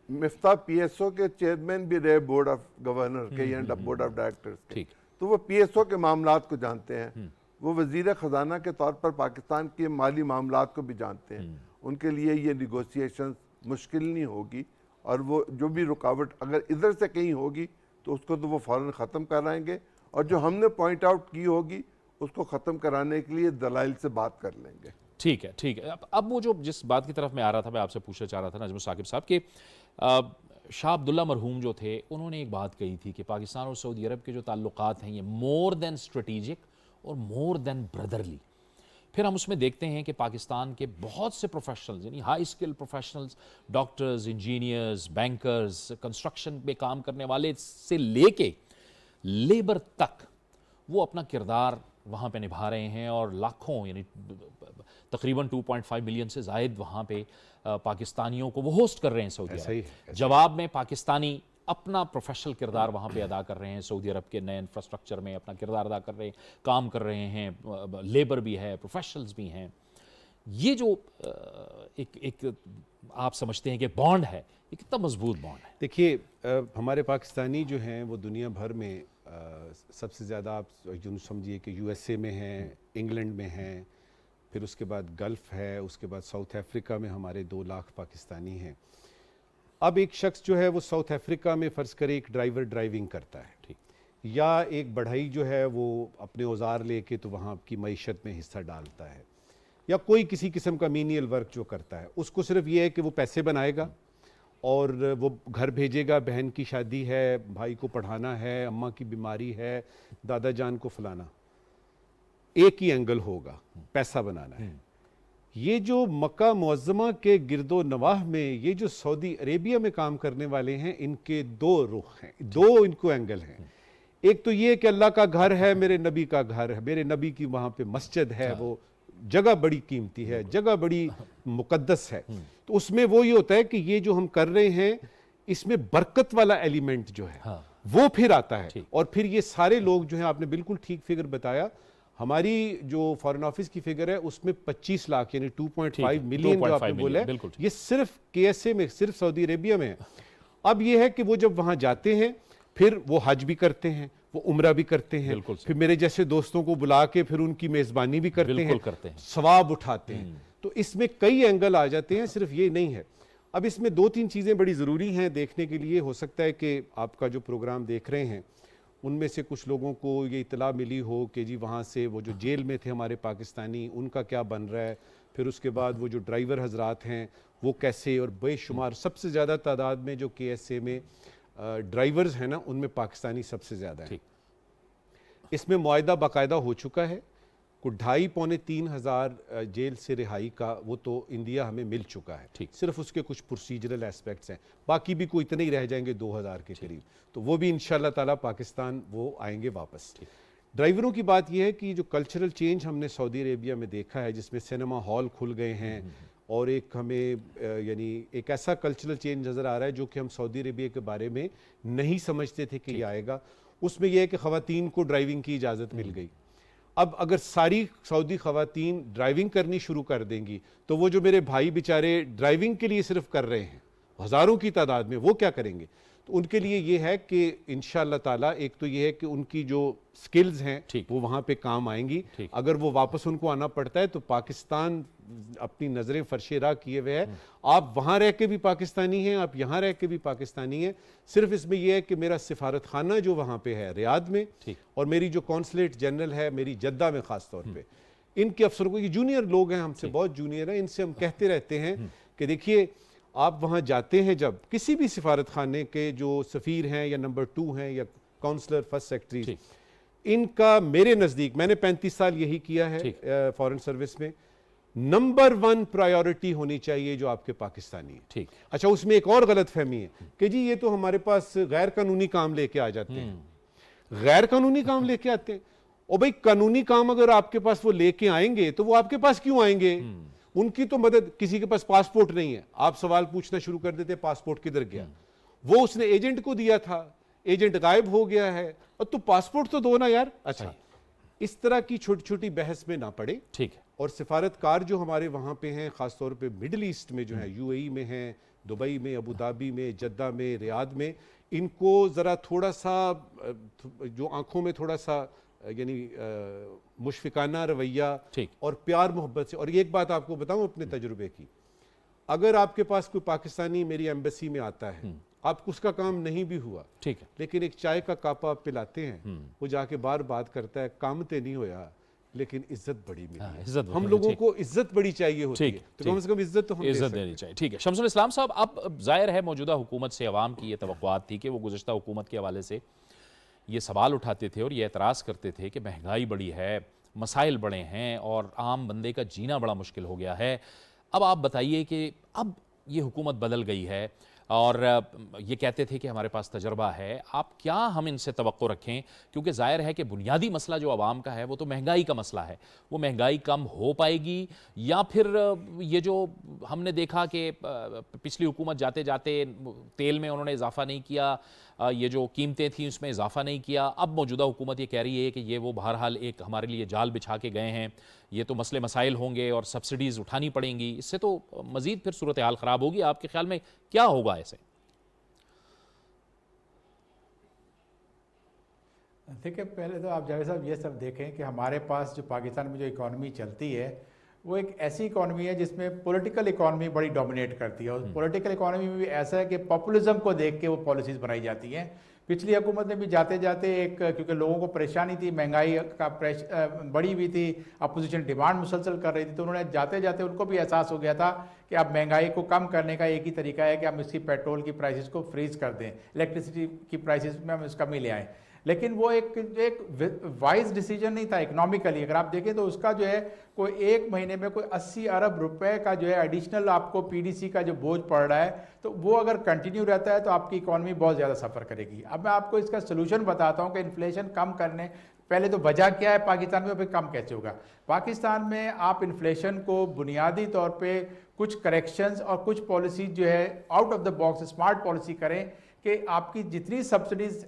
मिफ्ता पीएसओ के चेयरमैन भी रहे बोर्ड ऑफ गवर्नर के या बोर्ड ऑफ डायरेक्टर्स के, ठीक। तो वो पीएसओ के मामलात को जानते हैं। वो वजीर खजाना के तौर पर पाकिस्तान के माली मामलात को भी जानते हैं। उनके लिए ये निगोशिएशन मुश्किल नहीं होगी, और वो जो भी रुकावट अगर इधर से कहीं होगी तो उसको तो वो फ़ौरन ख़त्म कराएंगे, और जो हमने पॉइंट आउट की होगी उसको ख़त्म कराने के लिए दलाइल से बात कर लेंगे। ठीक है, ठीक है। अब वो जो जिस बात की तरफ मैं आ रहा था, मैं आपसे पूछना चाह रहा था नजमुल साकिब साहब कि शाह अब्दुल्ला मरहूम जो थे, उन्होंने एक बात कही थी कि पाकिस्तान और सऊदी अरब के जो ताल्लुकात हैं, ये मोर देन स्ट्रेटेजिक और मोर देन ब्रदरली। फिर हम उसमें देखते हैं कि पाकिस्तान के बहुत से प्रोफेशनल्स, यानी high skill professionals, doctors, engineers, bankers, construction में काम करने वाले से लेके लेबर तक, वो अपना किरदार वहाँ पे निभा रहे हैं, और लाखों यानी तकरीबन 2.5 मिलियन से ज़ायद वहाँ पे पाकिस्तानियों को वो होस्ट कर रहे हैं सऊदी ऐसा ही अरब। है। जवाब में पाकिस्तानी अपना प्रोफेशनल किरदार वहाँ पे अदा कर रहे हैं, सऊदी अरब के नए इंफ्रास्ट्रक्चर में अपना किरदार अदा कर रहे हैं, काम कर रहे हैं, लेबर भी है, प्रोफेशनल्स भी हैं। ये जो एक आप समझते हैं कि बॉन्ड है, ये कितना मजबूत बॉन्ड है? देखिए हमारे पाकिस्तानी जो हैं वो दुनिया भर में सबसे ज़्यादा आप जो समझिए कि यूएसए में हैं, इंग्लैंड में हैं, फिर उसके बाद गल्फ़ है, उसके बाद साउथ अफ्रीका में हमारे 2 लाख पाकिस्तानी हैं। अब एक शख्स जो है वो साउथ अफ्रीका में फ़र्ज़ करे एक ड्राइवर ड्राइविंग करता है, ठीक। या एक बढ़ई जो है वो अपने औजार लेके तो वहाँ की मईशत में हिस्सा डालता है, या कोई किसी किस्म का मीनियल वर्क जो करता है, उसको सिर्फ ये है कि वो पैसे बनाएगा और वो घर भेजेगा, बहन की शादी है, भाई को पढ़ाना है, अम्मा की बीमारी है, दादा जान को फलाना, एक ही एंगल होगा, पैसा बनाना है। ये जो मक्का मुअज़्ज़मा के गिरदो नवाह में ये जो सऊदी अरेबिया में काम करने वाले हैं, इनके 2 रुख हैं, 2 इनको एंगल हैं। एक तो ये कि अल्लाह का घर है, मेरे नबी का घर है, मेरे नबी की वहाँ पे मस्जिद है, वो जगह बड़ी कीमती है, जगह बड़ी मुकद्दस है। तो उसमें वो ये होता है कि ये जो हम कर रहे हैं, इसमें बरकत वाला एलिमेंट जो है, हाँ। वो फिर आता है। और फिर ये सारे लोग जो हैं, आपने बिल्कुल ठीक फिगर बताया, हमारी जो फॉरेन ऑफिस की फिगर है उसमें 25 लाख यानी 2.5 मिलियन जो आपने बोला है, ये सिर्फ केएसए में, सिर्फ सऊदी अरेबिया में है। अब ये है कि वो जब वहां जाते हैं फिर वो हज भी करते हैं, वो उम्रा भी करते हैं, फिर मेरे जैसे दोस्तों को बुला के फिर उनकी मेज़बानी भी करते हैं, सवाब उठाते हैं। तो इसमें कई एंगल आ जाते हैं, सिर्फ ये नहीं है। अब इसमें 2-3 चीज़ें बड़ी ज़रूरी हैं देखने के लिए। हो सकता है कि आपका जो प्रोग्राम देख रहे हैं उनमें से कुछ लोगों को ये इतला मिली हो कि जी वहाँ से वो जो जेल में थे हमारे पाकिस्तानी, उनका क्या बन रहा है, फिर उसके बाद वो जो ड्राइवर हजरात हैं वो कैसे, और बेशुमार सबसे ज़्यादा तादाद में जो केएसए में ड्राइवर्स हैं ना, उनमें पाकिस्तानी सबसे ज़्यादा है। इसमें मुआहदा बाकायदा हो चुका है, कुछ 2,500-3 हज़ार जेल से रिहाई का वो तो इंडिया हमें मिल चुका है। सिर्फ उसके कुछ प्रोसीजरल एस्पेक्ट्स हैं, बाकी भी कोई इतने ही रह जाएंगे 2,000 के करीब, तो वो भी इंशाल्लाह ताला पाकिस्तान वो आएंगे वापस। ड्राइवरों की बात यह है कि जो कल्चरल चेंज हमने सऊदी अरेबिया में देखा है, जिसमें सिनेमा हॉल खुल गए हैं, और एक हमें यानी एक ऐसा कल्चरल चेंज नज़र आ रहा है जो कि हम सऊदी अरेबिया के बारे में नहीं समझते थे कि ये आएगा। उसमें यह है कि ख़वातीन को ड्राइविंग की इजाज़त मिल गई। अब अगर सारी सऊदी ख़वातीन ड्राइविंग करनी शुरू कर देंगी तो वो जो मेरे भाई बेचारे ड्राइविंग के लिए सिर्फ कर रहे हैं हज़ारों की तादाद में, वो क्या करेंगे? तो उनके लिए ये है कि इंशाअल्लाह ताला एक तो ये है कि उनकी जो स्किल्स हैं वो वहाँ पे काम आएंगी। अगर वो वापस उनको आना पड़ता है तो पाकिस्तान अपनी नज़रें फर्शेरा किए हुए है। आप वहाँ रह के भी पाकिस्तानी हैं, आप यहाँ रह के भी पाकिस्तानी हैं। सिर्फ इसमें यह है कि मेरा सिफारत खाना जो वहाँ पे है रियाद में और मेरी जो कौंसलेट जनरल है मेरी जद्दा में ख़ास तौर पे, इनके अफसरों को, ये जूनियर लोग हैं, हमसे बहुत जूनियर हैं, इनसे हम कहते रहते हैं कि देखिए आप वहाँ जाते हैं, जब किसी भी सिफारत खाने के जो सफ़ीर हैं या नंबर 2 हैं या काउंसलर फर्स्ट सेक्रेटरी, इनका मेरे नज़दीक, मैंने 35 साल यही किया है फॉरेन सर्विस में, नंबर 1 प्रायोरिटी होनी चाहिए जो आपके पाकिस्तानी है। ठीक। अच्छा, उसमें एक और गलत फहमी है कि जी ये तो हमारे पास गैर कानूनी काम लेके आ जाते हैं। गैर कानूनी काम लेके आते हैं? और भाई कानूनी काम अगर आपके पास वो लेके आएंगे तो वो आपके पास क्यों आएंगे? उनकी तो मदद, किसी के पास पासपोर्ट नहीं है, आप सवाल पूछना शुरू कर देते पासपोर्ट किधर गया? वो उसने एजेंट को दिया था, एजेंट गायब हो गया है, और तो पासपोर्ट तो दो ना यार। अच्छा, इस तरह की छोटी छोटी बहस में ना पड़े। ठीक है। और सिफारतकार जो हमारे वहाँ पे हैं, ख़ासतौर पे मिडल ईस्ट में जो है, यूएई में हैं, दुबई में, अबू धाबी में, जद्दा में, रियाद में, इनको ज़रा थोड़ा सा जो आँखों में थोड़ा सा यानी मुशफिकाना रवैया और प्यार मोहब्बत से। और ये एक बात आपको बताऊं अपने तजुर्बे की, अगर आपके पास कोई पाकिस्तानी मेरी एम्बेसी में आता है, आपको उसका काम नहीं भी हुआ, ठीक है, लेकिन एक चाय का कापा आप पिलाते हैं, वो जाके बार बात करता है, काम ते नहीं होया लेकिन इज्जत बड़ी मिली। हम लोगों को इज्जत बड़ी चाहिए होती है, तो कम से कम इज्जत तो हम इज्जत देनी चाहिए। ठीक है शमसुल इस्लाम साहब, अब जाहिर है मौजूदा हुकूमत से अवाम की ये तवक्कुआत थी कि वो गुज़श्ता हुकूमत के हवाले से ये सवाल उठाते थे और ये एतराज़ करते थे कि महंगाई बड़ी है, मसाइल बड़े हैं और आम बंदे का जीना बड़ा मुश्किल हो गया है। अब आप बताइए कि अब ये हुकूमत बदल गई है और ये कहते थे कि हमारे पास तजर्बा है, आप क्या हम इनसे तवक्को रखें? क्योंकि ज़ाहिर है कि बुनियादी मसला जो आवाम का है वो तो महंगाई का मसला है। वो महंगाई कम हो पाएगी या फिर ये जो हमने देखा कि पिछली हुकूमत जाते जाते तेल में उन्होंने इजाफा नहीं किया, ये जो कीमतें थी उसमें इजाफा नहीं किया, अब मौजूदा हुकूमत ये कह रही है कि ये वो बहरहाल एक हमारे लिए जाल बिछा के गए हैं, ये तो मसले मसाइल होंगे और सब्सिडीज़ उठानी पड़ेंगी, इससे तो मज़ीद फिर सूरत हाल ख़राब होगी। आपके ख्याल में क्या होगा ऐसे? देखिए, पहले तो आप जावेद साहब ये सब देखें कि हमारे पास जो पाकिस्तान में जो इकॉनमी चलती है वो एक ऐसी इकॉनमी है जिसमें पॉलिटिकल इकॉनमी बड़ी डोमिनेट करती है। और पॉलिटिकल इकॉनमी में भी ऐसा है कि पॉपुलिज्म को देख के वो पॉलिसीज़ बनाई जाती हैं। पिछली हुकूमत ने भी जाते जाते एक, क्योंकि लोगों को परेशानी थी, महंगाई का प्रेशर बड़ी हुई थी, अपोजिशन डिमांड मुसलसल कर रही थी, तो उन्होंने जाते जाते उनको भी एहसास हो गया था कि अब महंगाई को कम करने का एक ही तरीका है कि हम इसकी पेट्रोल की प्राइसेस को फ्रीज कर दें, इलेक्ट्रिसिटी की प्राइसेस में हम इसका कमी ले आएँ। लेकिन वो एक वाइज डिसीजन नहीं था इकोनॉमिकली। अगर आप देखें तो उसका जो है कोई एक महीने में कोई 80 अरब रुपए का जो है एडिशनल आपको पीडीसी का जो बोझ पड़ रहा है, तो वो अगर कंटिन्यू रहता है तो आपकी इकॉनमी बहुत ज़्यादा सफ़र करेगी। अब मैं आपको इसका सोल्यूशन बताता हूँ कि इन्फ्लेशन कम करने, पहले तो वजह क्या है पाकिस्तान में, फिर कम कैसे होगा। पाकिस्तान में आप इन्फ्लेशन को बुनियादी तौर पे कुछ करेक्शंस और कुछ पॉलिसी जो है out of the box smart policy करें कि आपकी जितनी सब्सिडीज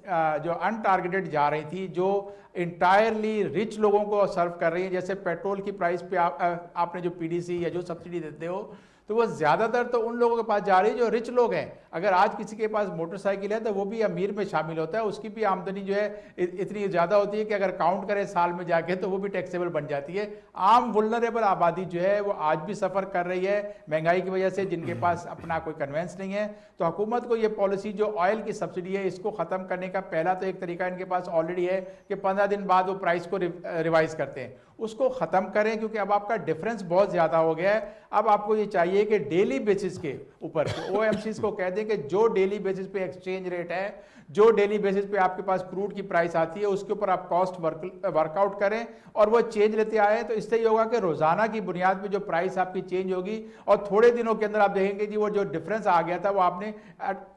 जो अनटारगेटेड जा रही थी, जो इंटायरली रिच लोगों को सर्व कर रही है, जैसे पेट्रोल की प्राइस पे आपने जो पीडीसी या जो सब्सिडी देते हो, तो वो ज़्यादातर तो उन लोगों के पास जा रही है जो रिच लोग हैं। अगर आज किसी के पास मोटरसाइकिल है तो वो भी अमीर में शामिल होता है, उसकी भी आमदनी जो है इतनी ज़्यादा होती है कि अगर काउंट करें साल में जाके तो वो भी टैक्सेबल बन जाती है। आम वुल्नरेबल आबादी जो है वो आज भी सफ़र कर रही है महंगाई की वजह से, जिनके पास अपना कोई कन्वेंस नहीं है। तो हुकूमत को ये पॉलिसी जो ऑयल की सब्सिडी है इसको ख़त्म करने का पहला तो एक तरीका इनके पास ऑलरेडी है कि 15 दिन बाद वो प्राइस को रिवाइज करते हैं, उसको ख़त्म करें, क्योंकि अब आपका डिफरेंस बहुत ज़्यादा हो गया है। अब आपको ये चाहिए कि डेली बेसिस के ऊपर ओएमसीज को कह दें कि जो डेली बेसिस पे एक्सचेंज रेट है, जो डेली बेसिस पे आपके पास क्रूड की प्राइस आती है, उसके ऊपर आप कॉस्ट वर्कआउट करें और वो चेंज लेते आए। तो इससे ये होगा कि रोज़ाना की बुनियाद पे जो प्राइस आपकी चेंज होगी और थोड़े दिनों के अंदर आप देखेंगे जी वो जो डिफरेंस आ गया था वो आपने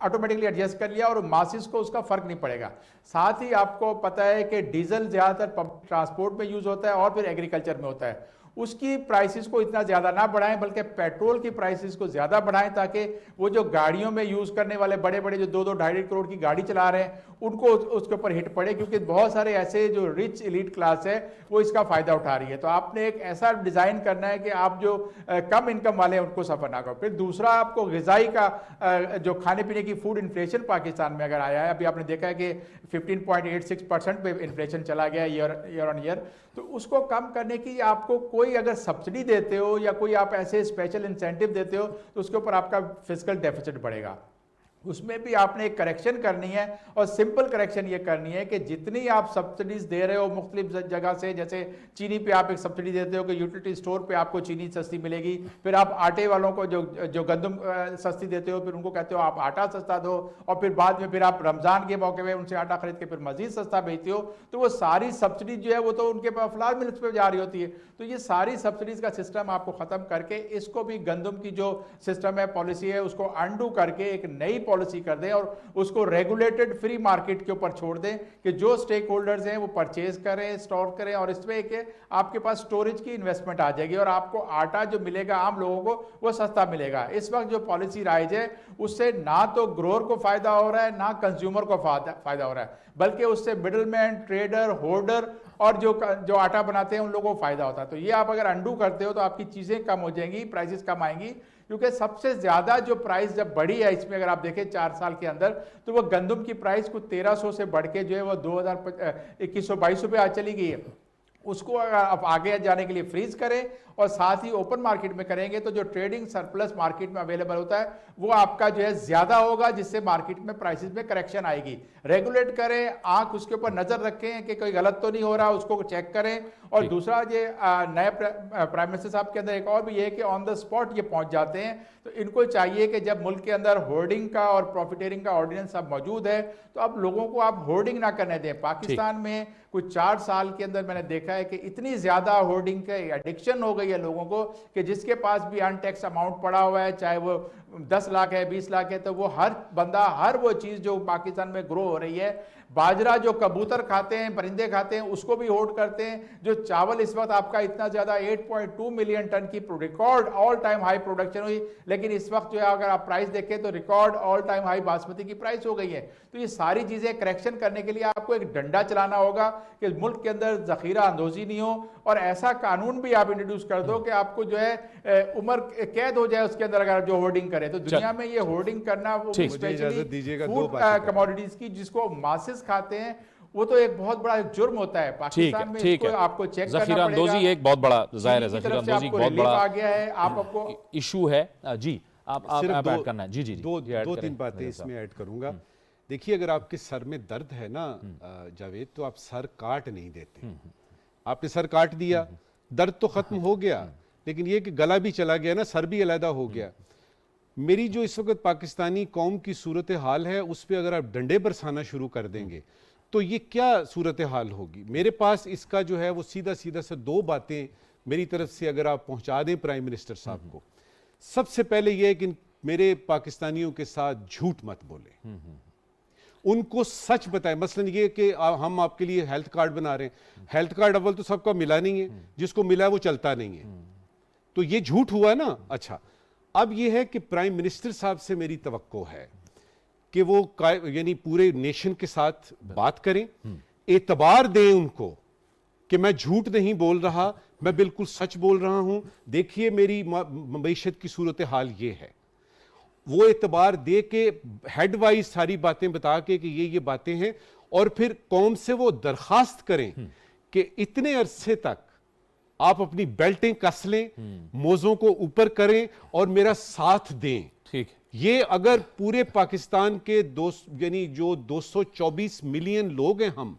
ऑटोमेटिकली एडजस्ट कर लिया और मासिस को उसका फर्क नहीं पड़ेगा। साथ ही आपको पता है कि डीजल ज़्यादातर पब्लिक ट्रांसपोर्ट में यूज़ होता है और फिर एग्रीकल्चर में होता है, उसकी प्राइसेस को इतना ज़्यादा ना बढ़ाएं, बल्कि पेट्रोल की प्राइसेस को ज़्यादा बढ़ाएं, ताकि वो जो गाड़ियों में यूज़ करने वाले बड़े बड़े जो 2-2 करोड़ की गाड़ी चला रहे हैं उनको उसके ऊपर हिट पड़े, क्योंकि बहुत सारे ऐसे जो रिच एलीट क्लास है वो इसका फ़ायदा उठा रही है। तो आपने एक ऐसा डिज़ाइन करना है कि आप जो कम इनकम वाले हैं उनको सफ़र ना करो। फिर दूसरा, आपको ग़िज़ाई का जो खाने पीने की फूड इन्फ्लेशन पाकिस्तान में अगर आया है, अभी आपने देखा है कि 15.86% पे इन्फ्लेशन चला गया ईयर ऑन ईयर, तो उसको कम करने की आपको कोई अगर सब्सिडी देते हो या कोई आप ऐसे स्पेशल इंसेंटिव देते हो तो उसके ऊपर आपका फिस्कल डेफिसिट बढ़ेगा। उसमें भी आपने एक करेक्शन करनी है, और सिंपल करेक्शन ये करनी है कि जितनी आप सब्सिडीज दे रहे हो मुख्तलिफ जगह से, जैसे चीनी पे आप एक सब्सिडी देते हो कि यूटिलिटी स्टोर पे आपको चीनी सस्ती मिलेगी, फिर आप आटे वालों को जो गंदम सस्ती देते हो, फिर उनको कहते हो आप आटा सस्ता दो, और फिर बाद में फिर आप रमज़ान के मौके में उनसे आटा खरीद के फिर मजीद सस्ता बेचते हो, तो वो सारी सब्सिडी जो है वो तो उनके पास फ्लावर मिल्स पे जा रही होती है। तो ये सारी सब्सिडीज का सिस्टम आपको ख़त्म करके इसको भी गंदम की जो सिस्टम है, पॉलिसी है, उसको अंडू करके एक नई पॉलिसी कर दें और उसको रेगुलेटेड फ्री मार्केट के ऊपर छोड़ दें कि जो स्टेक होल्डर्स हैं वो परचेज करें, स्टोर करें, और इसमें एक आपके पास स्टोरेज की इन्वेस्टमेंट आ जाएगी और आपको आटा जो मिलेगा आम लोगों को वो सस्ता मिलेगा। इस वक्त जो पॉलिसी राइज है उससे ना तो ग्रोअर को फायदा हो रहा है ना कंज्यूमर को फायदा हो रहा है, बल्कि उससे मिडलमैन, ट्रेडर, होल्डर और जो आटा बनाते हैं उन लोगों को फायदा होता है। तो ये आप अगर अंडू करते हो तो आपकी चीजें कम हो जाएंगी, प्राइसेस कम आएंगी, क्योंकि सबसे ज्यादा जो प्राइस जब बढ़ी है इसमें अगर आप देखें 4 साल के अंदर, तो वो गंदम की प्राइस को 1300 से बढ़ के जो है वो 2122 रुपये आज चली गई है। उसको अगर आप आगे जाने के लिए फ्रीज करें और साथ ही ओपन मार्केट में करेंगे तो जो ट्रेडिंग सरप्लस मार्केट में अवेलेबल होता है वो आपका जो है ज्यादा होगा, जिससे मार्केट में प्राइसेस में करेक्शन आएगी। रेगुलेट करें, आंख उसके ऊपर नजर रखें कि कोई गलत तो नहीं हो रहा, उसको चेक करें। और दूसरा ये नए प्राइम मिनिस्टर साहब के अंदर एक और भी ये है कि ऑन द स्पॉट ये पहुंच जाते हैं, तो इनको चाहिए कि जब मुल्क के अंदर होर्डिंग का और प्रॉफिटेरिंग का ऑर्डिनेंस अब मौजूद है तो अब लोगों को आप होर्डिंग ना करने दें। पाकिस्तान में कुछ 4 साल के अंदर मैंने देखा है कि इतनी ज्यादा होर्डिंग के एडिक्शन हो गई है लोगों को कि जिसके पास भी अनटैक्स अमाउंट पड़ा हुआ है, चाहे वो 10 लाख है, 20 लाख है, तो वो हर बंदा हर वो चीज जो पाकिस्तान में ग्रो हो रही है, बाजरा जो कबूतर खाते हैं, परिंदे खाते हैं, उसको भी होल्ड करते हैं। जो चावल इस वक्त आपका इतना ज्यादा 8.2 मिलियन टन की record all time high production हुई, लेकिन इस वक्त जो है अगर आप प्राइस देखें तो record all time high basmati की प्राइस हो गई है। तो ये सारी चीजें करेक्शन करने के लिए आपको एक डंडा चलाना होगा कि मुल्क के अंदर जखीरा अंदोजी नहीं हो, और ऐसा कानून भी आप इंट्रोड्यूस कर दो कि आपको जो है उम्र कैद हो जाए उसके अंदर अगर जो होर्डिंग करे। तो दुनिया में ये होर्डिंग करना वो स्पेशली फूड कमोडिटीज की जिसको मासेस खाते हैं वो तो एक बहुत बड़ा जुर्म होता है पाकिस्तान में। इसको आपको चेक करना पड़ेगा। अंदोजी एक बहुत बड़ा जाहिर है, ज़ख़ीरा अंदोजी बहुत बड़ा आ गया है, आपको इशू है। जी आप ऐड करना है। जी जी दो 3 बातें इसमें ऐड करूंगा। देखिए, अगर आपके सर में दर्द है ना जावेद, तो आप सर काट नहीं देते। आपने सर काट दिया, दर्द तो खत्म हो गया, लेकिन ये कि गला भी चला गया ना, सर भी अलहदा हो गया। मेरी जो इस वक्त पाकिस्तानी कौम की सूरत हाल है उस पर अगर आप डंडे बरसाना शुरू कर देंगे तो ये क्या सूरत हाल होगी। मेरे पास इसका जो है वो सीधा से 2 बातें मेरी तरफ से अगर आप पहुंचा दें प्राइम मिनिस्टर साहब को। सबसे पहले ये है कि मेरे पाकिस्तानियों के साथ झूठ मत बोले, उनको सच बताएं। मसलन ये कि हम आपके लिए हेल्थ कार्ड बना रहे हैं, हेल्थ कार्ड अव्वल तो सबका मिला नहीं है, जिसको मिला वो चलता नहीं है, तो ये झूठ हुआ ना। अच्छा, अब ये है कि प्राइम मिनिस्टर साहब से मेरी तवक्को है कि वो यानी पूरे नेशन के साथ बात करें, एतबार दें उनको कि मैं झूठ नहीं बोल रहा, मैं बिल्कुल सच बोल रहा हूं, देखिए मेरी मईशत की सूरत हाल ये है। वो एतबार दे के हेड वाइज सारी बातें बता के कि ये बातें हैं, और फिर कौम से वो दरखास्त करें कि इतने अरसे तक आप अपनी बेल्टें कस लें, मोज़ों को ऊपर करें और मेरा साथ दें। ठीक, ये अगर पूरे पाकिस्तान के यानी जो 224 मिलियन लोग हैं हम,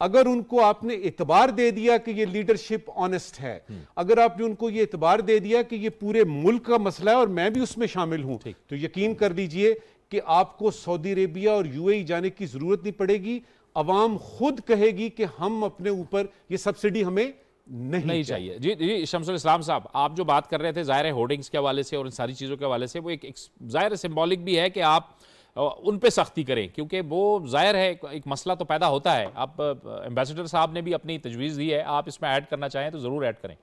अगर उनको आपने इतबार दे दिया कि ये लीडरशिप ऑनेस्ट है, अगर आपने उनको ये इतबार दे दिया कि ये पूरे मुल्क का मसला है और मैं भी उसमें शामिल हूं, तो यकीन कर लीजिए कि आपको सऊदी अरेबिया और यूएई जाने की जरूरत नहीं पड़ेगी। अवाम खुद कहेगी कि हम अपने ऊपर ये सब्सिडी हमें नहीं चाहिए। जी शमसुल इस्लाम साहब, आप जो बात कर रहे थे जाहिर है होर्डिंग्स के हवाले से और इन सारी चीज़ों के हवाले से, वो एक जाहिर सिंबॉलिक भी है कि आप उन पे सख्ती करें, क्योंकि वो जाहिर है एक मसला तो पैदा होता है। आप एम्बेसडर साहब ने भी अपनी तजवीज़ दी है, आप इसमें ऐड करना चाहें तो ज़रूर ऐड करें।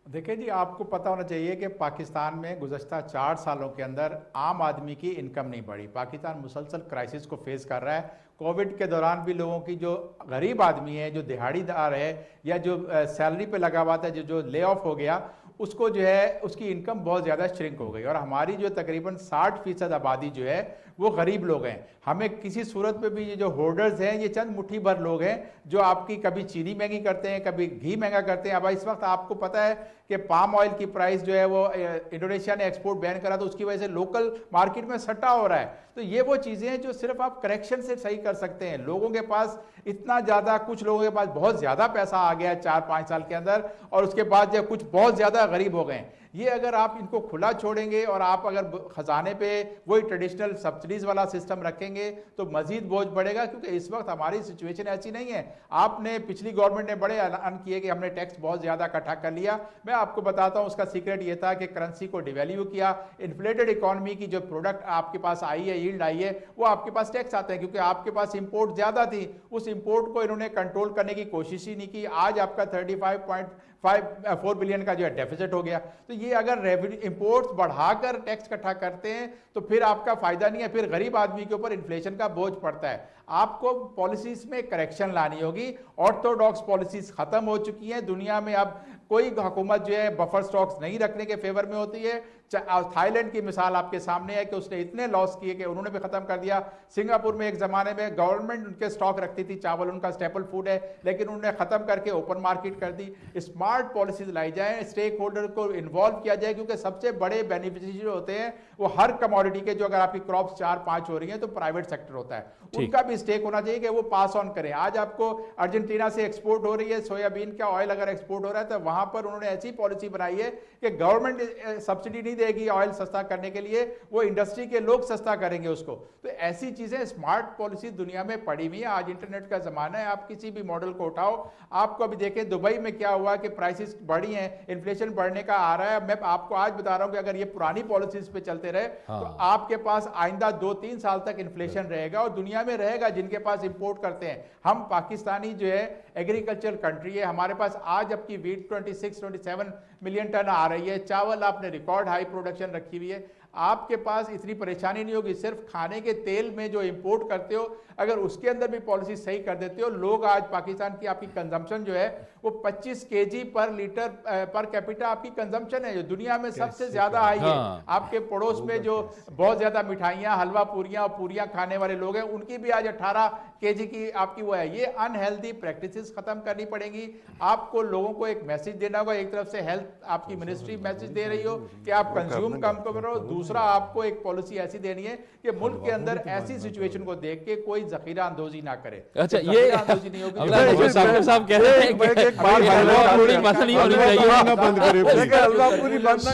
देखिए जी, आपको पता होना चाहिए कि पाकिस्तान में गुज़श्ता 4 सालों के अंदर आम आदमी की इनकम नहीं बढ़ी। पाकिस्तान मुसलसल क्राइसिस को फेस कर रहा है। कोविड के दौरान भी लोगों की, जो गरीब आदमी है, जो दिहाड़ीदार है या जो सैलरी पे लगा हुआ था, जो ले ऑफ हो गया, उसको जो है उसकी इनकम बहुत ज़्यादा श्रिंक हो गई। और हमारी जो तकरीबन 60% आबादी जो है वो गरीब लोग हैं। हमें किसी सूरत में भी ये जो होर्डर्स हैं, ये चंद मुट्ठी भर लोग हैं जो आपकी कभी चीनी महंगी करते हैं, कभी घी महंगा करते हैं। अब इस वक्त आपको पता है कि पाम ऑयल की प्राइस जो है वो इंडोनेशिया ने एक्सपोर्ट बैन करा, तो उसकी वजह से लोकल मार्केट में सट्टा हो रहा है। तो ये वो चीज़ें हैं जो सिर्फ आप करेक्शन से सही कर सकते हैं। लोगों के पास इतना ज़्यादा, कुछ लोगों के पास बहुत ज़्यादा पैसा आ गया है 4-5 साल के अंदर, और उसके बाद जो कुछ बहुत ज़्यादा गरीब हो गए। ये अगर आप इनको खुला छोड़ेंगे और आप अगर खजाने पे वही ट्रेडिशनल सब्सिडीज वाला सिस्टम रखेंगे तो मजीद बोझ बढ़ेगा, क्योंकि इस वक्त हमारी सिचुएशन ऐसी नहीं है। आपने, पिछली गवर्नमेंट ने बड़े ऐलान किए कि हमने टैक्स बहुत ज़्यादा इकट्ठा कर लिया। मैं आपको बताता हूँ, उसका सीक्रेट ये था कि करेंसी को डिवैल्यू किया। इन्फ्लेटेड इकॉनमी की जो प्रोडक्ट आपके पास आई है, यील्ड आई है, वो आपके पास टैक्स आते हैं, क्योंकि आपके पास इंपोर्ट ज़्यादा थी। उस इंपोर्ट को इन्होंने कंट्रोल करने की कोशिश ही नहीं की। आज आपका 35.4 बिलियन का जो है डेफिसिट हो गया। तो ये अगर रेवेन्यू इंपोर्ट्स बढ़ाकर टैक्स इकट्ठा करते हैं तो फिर आपका फायदा नहीं है, फिर गरीब आदमी के ऊपर इन्फ्लेशन का बोझ पड़ता है। आपको पॉलिसीज में करेक्शन लानी होगी। ऑर्थोडॉक्स पॉलिसीज खत्म हो चुकी हैं दुनिया में। अब कोई हुकूमत जो है बफर स्टॉक्स नहीं रखने के फेवर में होती है। थाईलैंड की मिसाल आपके सामने है कि उसने इतने लॉस किए कि उन्होंने भी खत्म कर दिया। सिंगापुर में एक जमाने में गवर्नमेंट उनके स्टॉक रखती थी, चावल उनका स्टेपल फूड है, लेकिन उन्होंने खत्म करके ओपन मार्केट कर दी। स्मार्ट पॉलिसीज लाई जाए, स्टेक होल्डर को इन्वॉल्व किया जाए, क्योंकि सबसे बड़े बेनिफिशियरी होते हैं वो हर कमोडिटी के, जो अगर आपकी क्रॉप्स 4-5 हो रही है तो प्राइवेट सेक्टर होता है, उनका भी स्टेक होना चाहिए कि वो पास ऑन करें। आज आपको अर्जेंटीना से एक्सपोर्ट हो रही है सोयाबीन का ऑयल, अगर एक्सपोर्ट हो रहा है तो वहां पर उन्होंने ऐसी पॉलिसी बनाई है कि गवर्नमेंट सब्सिडी नहीं देगी ऑयल सस्ता करने के लिए, वो इंडस्ट्री के लोग सस्ता करेंगे उसको। तो ऐसी चीजें, स्मार्ट पॉलिसी दुनिया में पड़ी हुई है। आज इंटरनेट का जमाना है, आप किसी भी मॉडल को उठाओ। आपको अभी देखें दुबई में क्या हुआ कि प्राइसेस बढ़ी हैं, इन्फ्लेशन बढ़ने का आ रहा है। मैं आपको आज बता रहा हूं कि अगर ये पुरानी पॉलिसीज पे चलते रहे तो आपके पास आइंदा 2-3 साल तक इन्फ्लेशन रहेगा, और दुनिया में रहेगा जिनके पास इंपोर्ट करते हैं। हम पाकिस्तानी जो है एग्रीकल्चर कंट्री है, हमारे पास आज आपकी वीट 26-27 मिलियन टन आ रही है। चावल आपने रिकॉर्ड हाई प्रोडक्शन रखी हुई है। आपके पास इतनी परेशानी नहीं होगी। सिर्फ खाने के तेल में जो इंपोर्ट करते हो, अगर उसके अंदर भी पॉलिसी सही कर देते हो, लोग आज पाकिस्तान की आपकी कंजम्पशन जो है वो 25 केजी पर लीटर पर कैपिटा आपकी कंजम्पशन है, जो दुनिया में सबसे ज्यादा हाई है। आपके पड़ोस में जो बहुत ज्यादा मिठाइयाँ, हलवा पूरियां और पूरियां खाने वाले लोग हैं, उनकी भी आज 18 केजी की आपकी वो है। ये अनहेल्दी प्रैक्टिसेस खत्म करनी पड़ेंगी। आपको लोगों को एक मैसेज देना होगा। एक तरफ से हेल्थ आपकी मिनिस्ट्री मैसेज दे रही हो कि आप कंज्यूम कम करो, दूसरा आपको एक पॉलिसी ऐसी देनी है कि मुल्क के अंदर ऐसी सिचुएशन को देख के कोई जखीरा अंदोजी ना करे। अच्छा, ये अंदोजी नहीं होगी। साहब कह रहे हैं कि हलवा पूरी बंद नहीं होनी चाहिए। बंद करे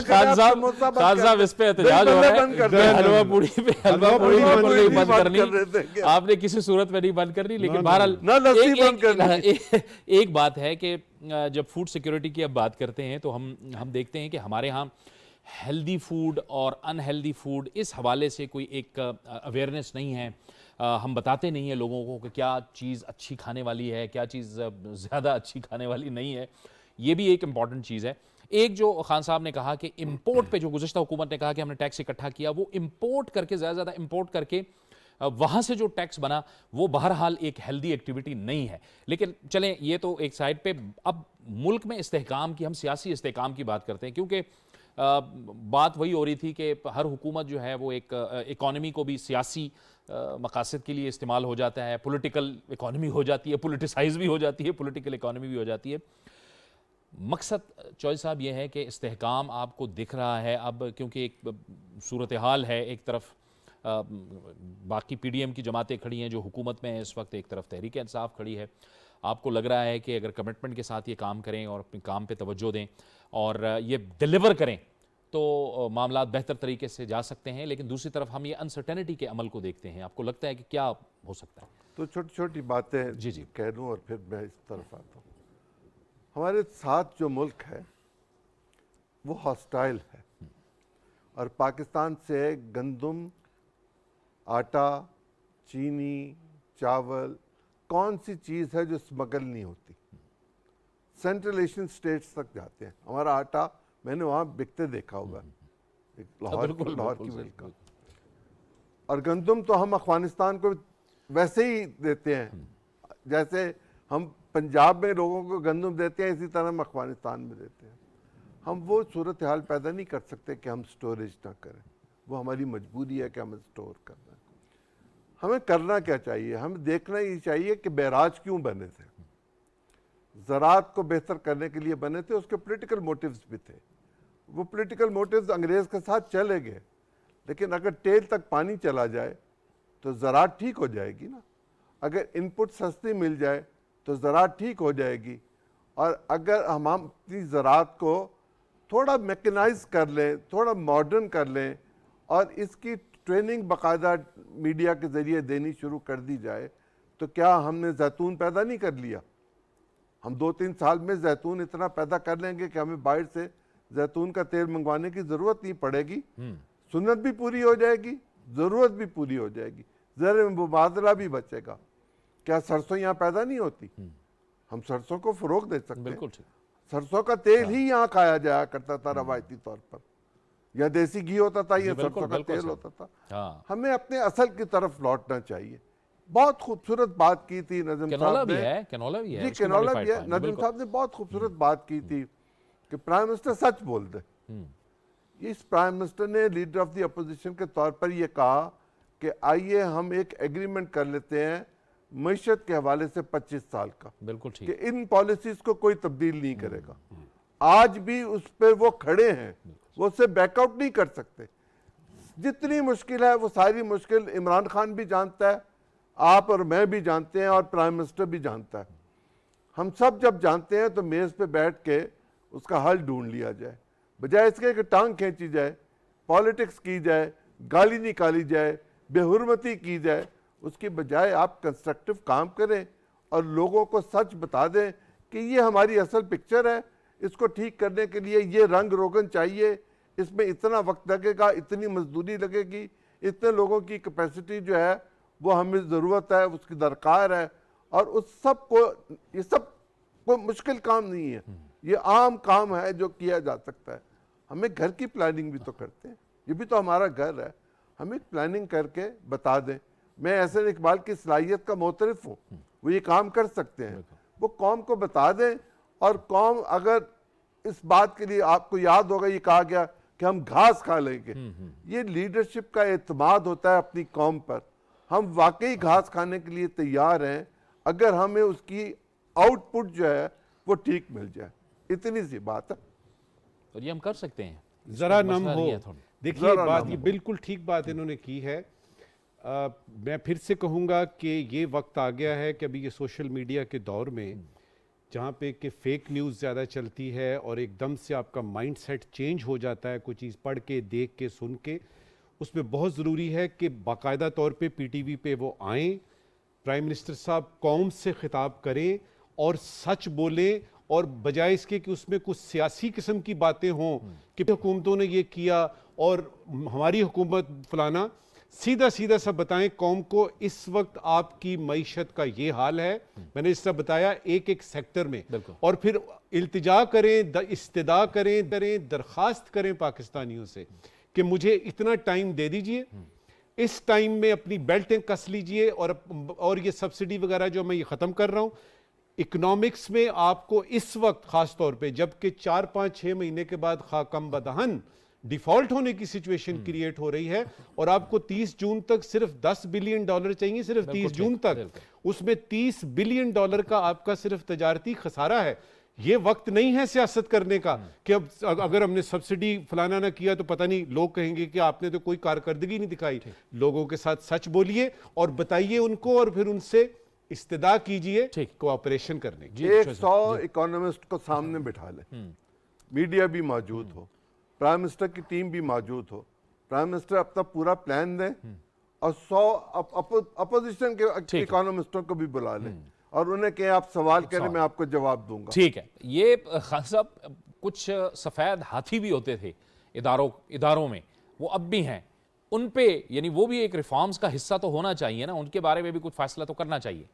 खान साहब इस पे एहतजाज हो रहा है, हलवा पूरी पे बंद करनी, आपने किसी सूरत में नहीं बंद करनी। लेकिन बहरहाल एक बात है कि जब फूड सिक्योरिटी की अब बात करते हैं तो हम देखते हैं कि हमारे यहाँ हेल्दी फूड और अनहेल्दी फूड, इस हवाले से कोई एक अवेयरनेस नहीं है। हम बताते नहीं हैं लोगों को कि क्या चीज़ अच्छी खाने वाली है, क्या चीज़ ज़्यादा अच्छी खाने वाली नहीं है। ये भी एक इम्पॉर्टेंट चीज़ है। एक जो खान साहब ने कहा कि इंपोर्ट पे जो गुज़श्ता हुकूमत ने कहा कि हमने टैक्स इकट्ठा किया, वो इंपोर्ट करके ज़्यादा इंपोर्ट करके वहाँ से जो टैक्स बना वो बहरहाल एक हेल्दी एक्टिविटी नहीं है। लेकिन चलें, ये तो एक साइड पे। अब मुल्क में इस्तेहकाम की, हम सियासी इस्तेहकाम की बात करते हैं, क्योंकि बात वही हो रही थी कि हर हुकूमत जो है वो एक इकॉनमी को भी सियासी मकासद के लिए इस्तेमाल हो जाता है, पॉलिटिकल इकॉनमी हो जाती है, पॉलिटिसाइज भी हो जाती है, पॉलिटिकल इकॉनमी भी हो जाती है। मकसद चौधरी साहब ये है कि इस्तेहकाम आपको दिख रहा है अब, क्योंकि एक सूरत हाल है, एक तरफ बाकी पीडीएम की जमातें खड़ी हैं जो हुकूमत में है इस वक्त, एक तरफ तहरीक इंसाफ खड़ी है। आपको लग रहा है कि अगर कमिटमेंट के साथ ये काम करें और अपने काम पे तवज्जो दें और ये डिलीवर करें तो मामला बेहतर तरीके से जा सकते हैं। लेकिन दूसरी तरफ हम ये अनसर्टेनिटी के अमल को देखते हैं। आपको लगता है कि क्या हो सकता है? तो छोटी छोटी बातें जी कह दूं और फिर मैं इस तरफ आता हूँ। हमारे साथ जो मुल्क है वो हॉस्टाइल है, और पाकिस्तान से गंदम, आटा, चीनी, चावल, कौन सी चीज़ है जो स्मगल नहीं होती? सेंट्रल एशियन स्टेट्स तक जाते हैं। हमारा आटा मैंने वहाँ बिकते देखा होगा, एक लाहौर की मिल का। और गंदम तो हम अफगानिस्तान को वैसे ही देते हैं, जैसे हम पंजाब में लोगों को गंदम देते हैं, इसी तरह हम अफगानिस्तान में देते हैं। हम वो सूरत हाल पैदा नहीं कर सकते कि हम स्टोरेज ना करें, वो हमारी मजबूरी है कि हमें स्टोर करना है। हमें करना क्या चाहिए? हमें देखना ही चाहिए कि बैराज क्यों बने थे। ज़राअत को बेहतर करने के लिए बने थे, उसके पॉलिटिकल मोटिव्स भी थे। वो पॉलिटिकल मोटिव्स अंग्रेज़ के साथ चले गए, लेकिन अगर टेल तक पानी चला जाए तो ज़राअत ठीक हो जाएगी ना। अगर इनपुट सस्ती मिल जाए तो ज़राअत ठीक हो जाएगी। और अगर हम अपनी ज़राअत को थोड़ा मैकेनाइज कर लें, थोड़ा मॉडर्न कर लें और इसकी ट्रेनिंग बाकायदा मीडिया के ज़रिए देनी शुरू कर दी जाए, तो क्या हमने जैतून पैदा नहीं कर लिया? हम 2-3 साल में जैतून इतना पैदा कर लेंगे कि हमें बाहर से जैतून का तेल मंगवाने की ज़रूरत नहीं पड़ेगी। सुन्नत भी पूरी हो जाएगी, ज़रूरत भी पूरी हो जाएगी, ज़र मुबादला भी बचेगा। क्या सरसों यहाँ पैदा नहीं होती? हम सरसों को फ़रोग दे सकते हैं। सरसों का तेल ही यहाँ खाया जाया करता था रवायती तौर पर, या देसी घी होता था या सरसों का तेल होता था। हमें अपने असल की तरफ लौटना चाहिए। बहुत खूबसूरत बात की थी नजम साहब ने। कैनोला भी है, जी कैनोला भी है। नजम साहब ने बहुत खूबसूरत बात की थी कि प्राइम मिनिस्टर सच बोल दे। इस प्राइम मिनिस्टर ने लीडर ऑफ द अपोजिशन के तौर पर यह कहा कि आइए हम एक एग्रीमेंट कर लेते हैं मईशत के हवाले से 25 साल का, बिल्कुल ठीक, कि इन पॉलिसीज को कोई तब्दील नहीं करेगा। आज भी उस पर वो खड़े हैं, वो उससे बैकआउट नहीं कर सकते। जितनी मुश्किल है वो सारी मुश्किल इमरान खान भी जानता है, आप और मैं भी जानते हैं, और प्राइम मिनिस्टर भी जानता है। हम सब जब जानते हैं तो मेज़ पे बैठ के उसका हल ढूंढ लिया जाए, बजाय इसके कि टांग खींची जाए, पॉलिटिक्स की जाए, गाली निकाली जाए, बेहुरमती की जाए। उसकी बजाय आप कंस्ट्रक्टिव काम करें और लोगों को सच बता दें कि ये हमारी असल पिक्चर है, इसको ठीक करने के लिए ये रंग रोगन चाहिए, इसमें इतना वक्त लगेगा, इतनी मजदूरी लगेगी, इतने लोगों की कैपेसिटी जो है वो हमें ज़रूरत है, उसकी दरकार है। और उस सब को, ये सब कोई मुश्किल काम नहीं है, ये आम काम है जो किया जा सकता है। हमें घर की प्लानिंग भी तो करते हैं, ये भी तो हमारा घर है, हमें प्लानिंग करके बता दें। मैं एहसन इकबाल की सलाहियत का मोतरफ हूँ, वो ये काम कर सकते हैं, वो कौम को बता दें। और कौम अगर इस बात के लिए, आपको याद होगा ये कहा गया कि हम घास खा लेंगे, ये लीडरशिप का एतमाद होता है अपनी कौम पर। हम वाकई घास खाने के लिए तैयार हैं अगर हमें उसकी आउटपुट जो है वो ठीक मिल जाए। इतनी सी बात है और ये हम कर सकते हैं, ज़रा नम हो। देखिए बात, ये बिल्कुल ठीक बात इन्होंने की है। मैं फिर से कहूँगा कि ये वक्त आ गया है कि अभी ये सोशल मीडिया के दौर में जहाँ पे कि फेक न्यूज़ ज़्यादा चलती है और एकदम से आपका माइंडसेट चेंज हो जाता है कोई चीज़ पढ़ के, देख के, सुन के, उसमें बहुत ज़रूरी है कि बाकायदा तौर पे पीटीवी पे वो आएँ, प्राइम मिनिस्टर साहब कौम से खिताब करें और सच बोलें, और बजाय इसके कि उसमें कुछ सियासी किस्म की बातें हों कि हुकूमतों ने ये किया और हमारी हुकूमत फलाना, सीधा सीधा सब बताएं कौम को इस वक्त आपकी मईशत का ये हाल है। मैंने इस तरह बताया एक एक सेक्टर में, और फिर इल्तिजा करें, इस्तिदा करें, दरखास्त करें पाकिस्तानियों से कि मुझे इतना टाइम दे दीजिए, इस टाइम में अपनी बेल्टें कस लीजिए, और ये सब्सिडी वगैरह जो मैं ये ख़त्म कर रहा हूँ। इकोनॉमिक्स में आपको इस वक्त ख़ास तौर पे, जबकि 4-5-6 महीने के बाद खाकम बदहन डिफॉल्ट होने की सिचुएशन क्रिएट हो रही है, और आपको 30 जून तक सिर्फ $10 बिलियन चाहिए, सिर्फ 30 जून तक। उसमें $30 बिलियन का आपका सिर्फ तजारती खसारा है। ये वक्त नहीं है सियासत करने का कि अब अगर हमने सब्सिडी फलाना ना किया तो पता नहीं, लोग कहेंगे कि आपने तो कोई कारकर्दगी नहीं दिखाई। लोगों के साथ सच बोलिए और बताइए उनको, और फिर उनसे इस्तिदा कीजिए कोऑपरेशन करने की। 100 इकोनॉमिस्ट को सामने बिठा लें, मीडिया भी मौजूद हो, प्राइम मिनिस्टर की टीम भी मौजूद हो, प्राइम मिनिस्टर अपना पूरा प्लान दें, और 100 अपोजिशन के इकोनॉमिस्टों को भी बुला लें और उन्हें कहें आप सवाल करें, मैं आपको जवाब दूंगा। ठीक है। ये खान साहब, कुछ सफ़ेद हाथी भी होते थे इदारों में, वो अब भी हैं, उन पे यानी वो भी एक रिफॉर्म्स का हिस्सा तो होना चाहिए ना, उनके बारे में भी कुछ फैसला तो करना चाहिए।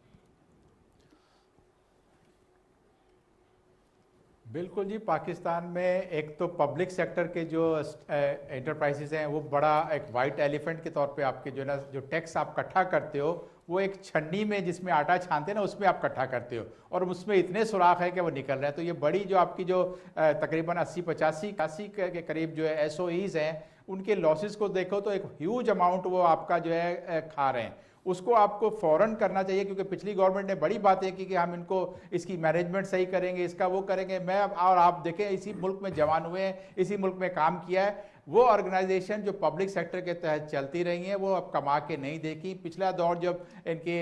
बिल्कुल जी, पाकिस्तान में एक तो पब्लिक सेक्टर के जो एंटरप्राइजेज हैं वो बड़ा एक वाइट एलिफेंट के तौर पे आपके जो ना जो टैक्स आप इकट्ठा करते हो वो एक छन्नी में जिसमें आटा छानते हैं ना उसमें आप इकट्ठा करते हो और उसमें इतने सुराख है कि वो निकल रहे हैं। तो ये बड़ी जो आपकी जो तकरीबन 80-85 के करीब जो है एसओईज हैं उनके लॉसेस को देखो तो एक ह्यूज अमाउंट वो आपका जो है खा रहे हैं। उसको आपको फौरन करना चाहिए क्योंकि पिछली गवर्नमेंट ने बड़ी बातें की कि हम इनको इसकी मैनेजमेंट सही करेंगे, इसका वो करेंगे। मैं और आप देखें इसी मुल्क में जवान हुए हैं, इसी मुल्क में काम किया है। वो ऑर्गेनाइजेशन जो पब्लिक सेक्टर के तहत चलती रही हैं वो अब कमा के नहीं देखी। पिछला दौर जब इनके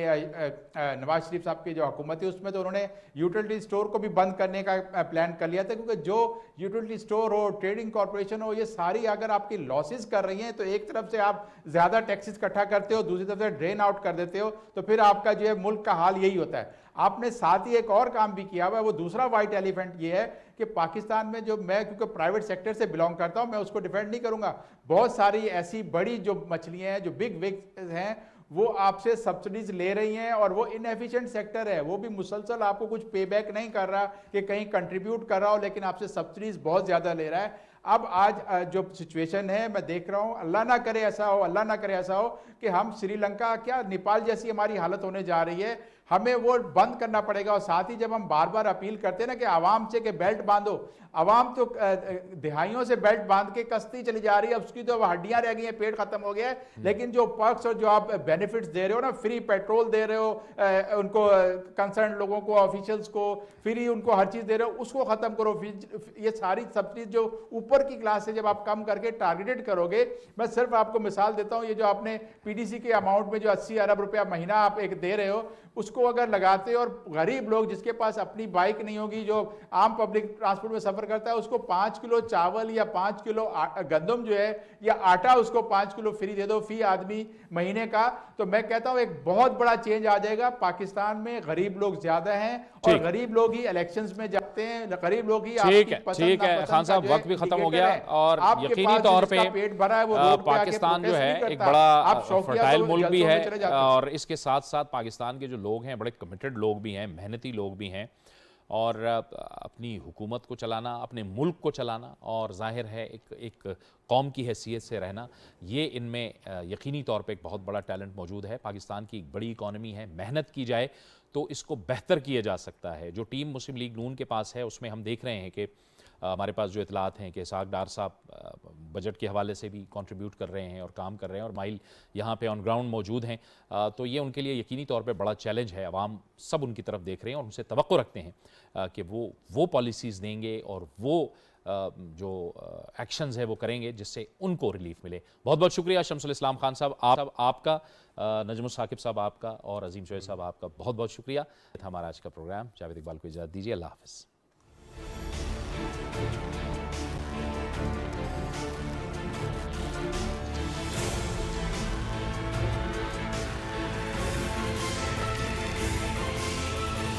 नवाज शरीफ साहब की जो हुकूमत थी उसमें तो उन्होंने यूटिलिटी स्टोर को भी बंद करने का प्लान कर लिया था क्योंकि जो यूटिलिटी स्टोर हो, ट्रेडिंग कॉर्पोरेशन हो, ये सारी अगर आपकी लॉसेस कर रही हैं तो एक तरफ से आप ज़्यादा टैक्सेस इकट्ठा करते हो, दूसरी तरफ से ड्रेन आउट कर देते हो, तो फिर आपका जो है मुल्क का हाल यही होता है। आपने साथ ही एक और काम भी किया हुआ है, वो दूसरा वाइट एलिफेंट ये है कि पाकिस्तान में जो मैं क्योंकि प्राइवेट सेक्टर से बिलोंग करता हूं मैं उसको डिफेंड नहीं करूंगा, बहुत सारी ऐसी बड़ी जो मछलियां हैं जो बिग विग्स हैं वो आपसे सब्सिडीज ले रही हैं और वो इनएफिशिएंट सेक्टर है, वो भी मुसलसल आपको कुछ पे बैक नहीं कर रहा कि कहीं कंट्रीब्यूट कर रहा हो लेकिन आपसे सब्सिडीज बहुत ज्यादा ले रहा है। अब आज जो सिचुएशन है मैं देख रहा हूं, अल्लाह ना करे ऐसा हो, अल्लाह ना करे ऐसा हो कि हम श्रीलंका क्या नेपाल जैसी हमारी हालत होने जा रही है, हमें वो बंद करना पड़ेगा। और साथ ही जब हम बार बार अपील करते हैं ना कि आवाम से कि बेल्ट बांधो, आवाम तो दिहाइयों से बेल्ट बांध के कसती चली जा रही है, उसकी तो हड्डियां रह गई हैं, पेट खत्म हो गया है। लेकिन जो पर्क्स और जो आप बेनिफिट्स दे रहे हो ना, फ्री पेट्रोल दे रहे हो उनको, कंसर्न लोगों को, ऑफिशियल्स को फ्री उनको हर चीज दे रहे हो, उसको खत्म करो। ये सारी सब्सिडी जो ऊपर की क्लास है जब आप कम करके टारगेटेड करोगे, मैं सिर्फ आपको मिसाल देता हूं, ये जो आपने पीडीसी के अमाउंट में जो 80 अरब रुपया महीना आप एक दे रहे हो उसको अगर लगाते हो और गरीब लोग जिसके पास अपनी बाइक नहीं होगी, जो आम पब्लिक ट्रांसपोर्ट में सफर करता है, उसको 5 किलो चावल या 5 किलो गंदम जो है या आटा उसको 5 किलो फ्री दे दो फी आदमी महीने का, तो मैं कहता हूं एक बहुत बड़ा चेंज आ जाएगा। पाकिस्तान में गरीब लोग ज्यादा हैं और गरीब लोग ही इलेक्शंस में जाते हैं, गरीब लोग ही ठीक है खान साहब, वक्त भी खत्म हो गया और यकीनी तौर पे पेट भरा है, वो पाकिस्तान जो है एक बड़ा फर्टाइल मुल्क भी है और इसके साथ साथ पाकिस्तान के जो लोग हैं बड़े कमिटेड लोग भी हैं, मेहनती लोग भी हैं और अपनी हुकूमत को चलाना, अपने मुल्क को चलाना और जाहिर है एक कौम की हैसियत से रहना, ये इनमें यकीनी तौर पे एक बहुत बड़ा टैलेंट मौजूद है। पाकिस्तान की एक बड़ी इकॉनमी है, मेहनत की जाए तो इसको बेहतर किया जा सकता है। जो टीम मुस्लिम लीग नून के पास है उसमें हम देख रहे हैं कि हमारे पास जो इतलात हैं कि इसहाक डार साहब बजट के हवाले से भी कंट्रीब्यूट कर रहे हैं और काम कर रहे हैं और माइल यहाँ पे ऑन ग्राउंड मौजूद हैं, तो ये उनके लिए यकीनी तौर पे बड़ा चैलेंज है। अवाम सब उनकी तरफ देख रहे हैं और उनसे तवक्को रखते हैं कि वो पॉलिसीज़ देंगे और वो जो एक्शंस है वो करेंगे जिससे उनको रिलीफ मिले। बहुत बहुत शुक्रिया शमसुल इस्लाम खान साहब आपका, नजमुल साकिब साहब आपका और अजीम शोएब साहब आपका बहुत बहुत शुक्रिया। हमारा आज का प्रोग्राम, जावेद इकबाल को इजाज़त दीजिए, अल्लाह हाफ़िज़।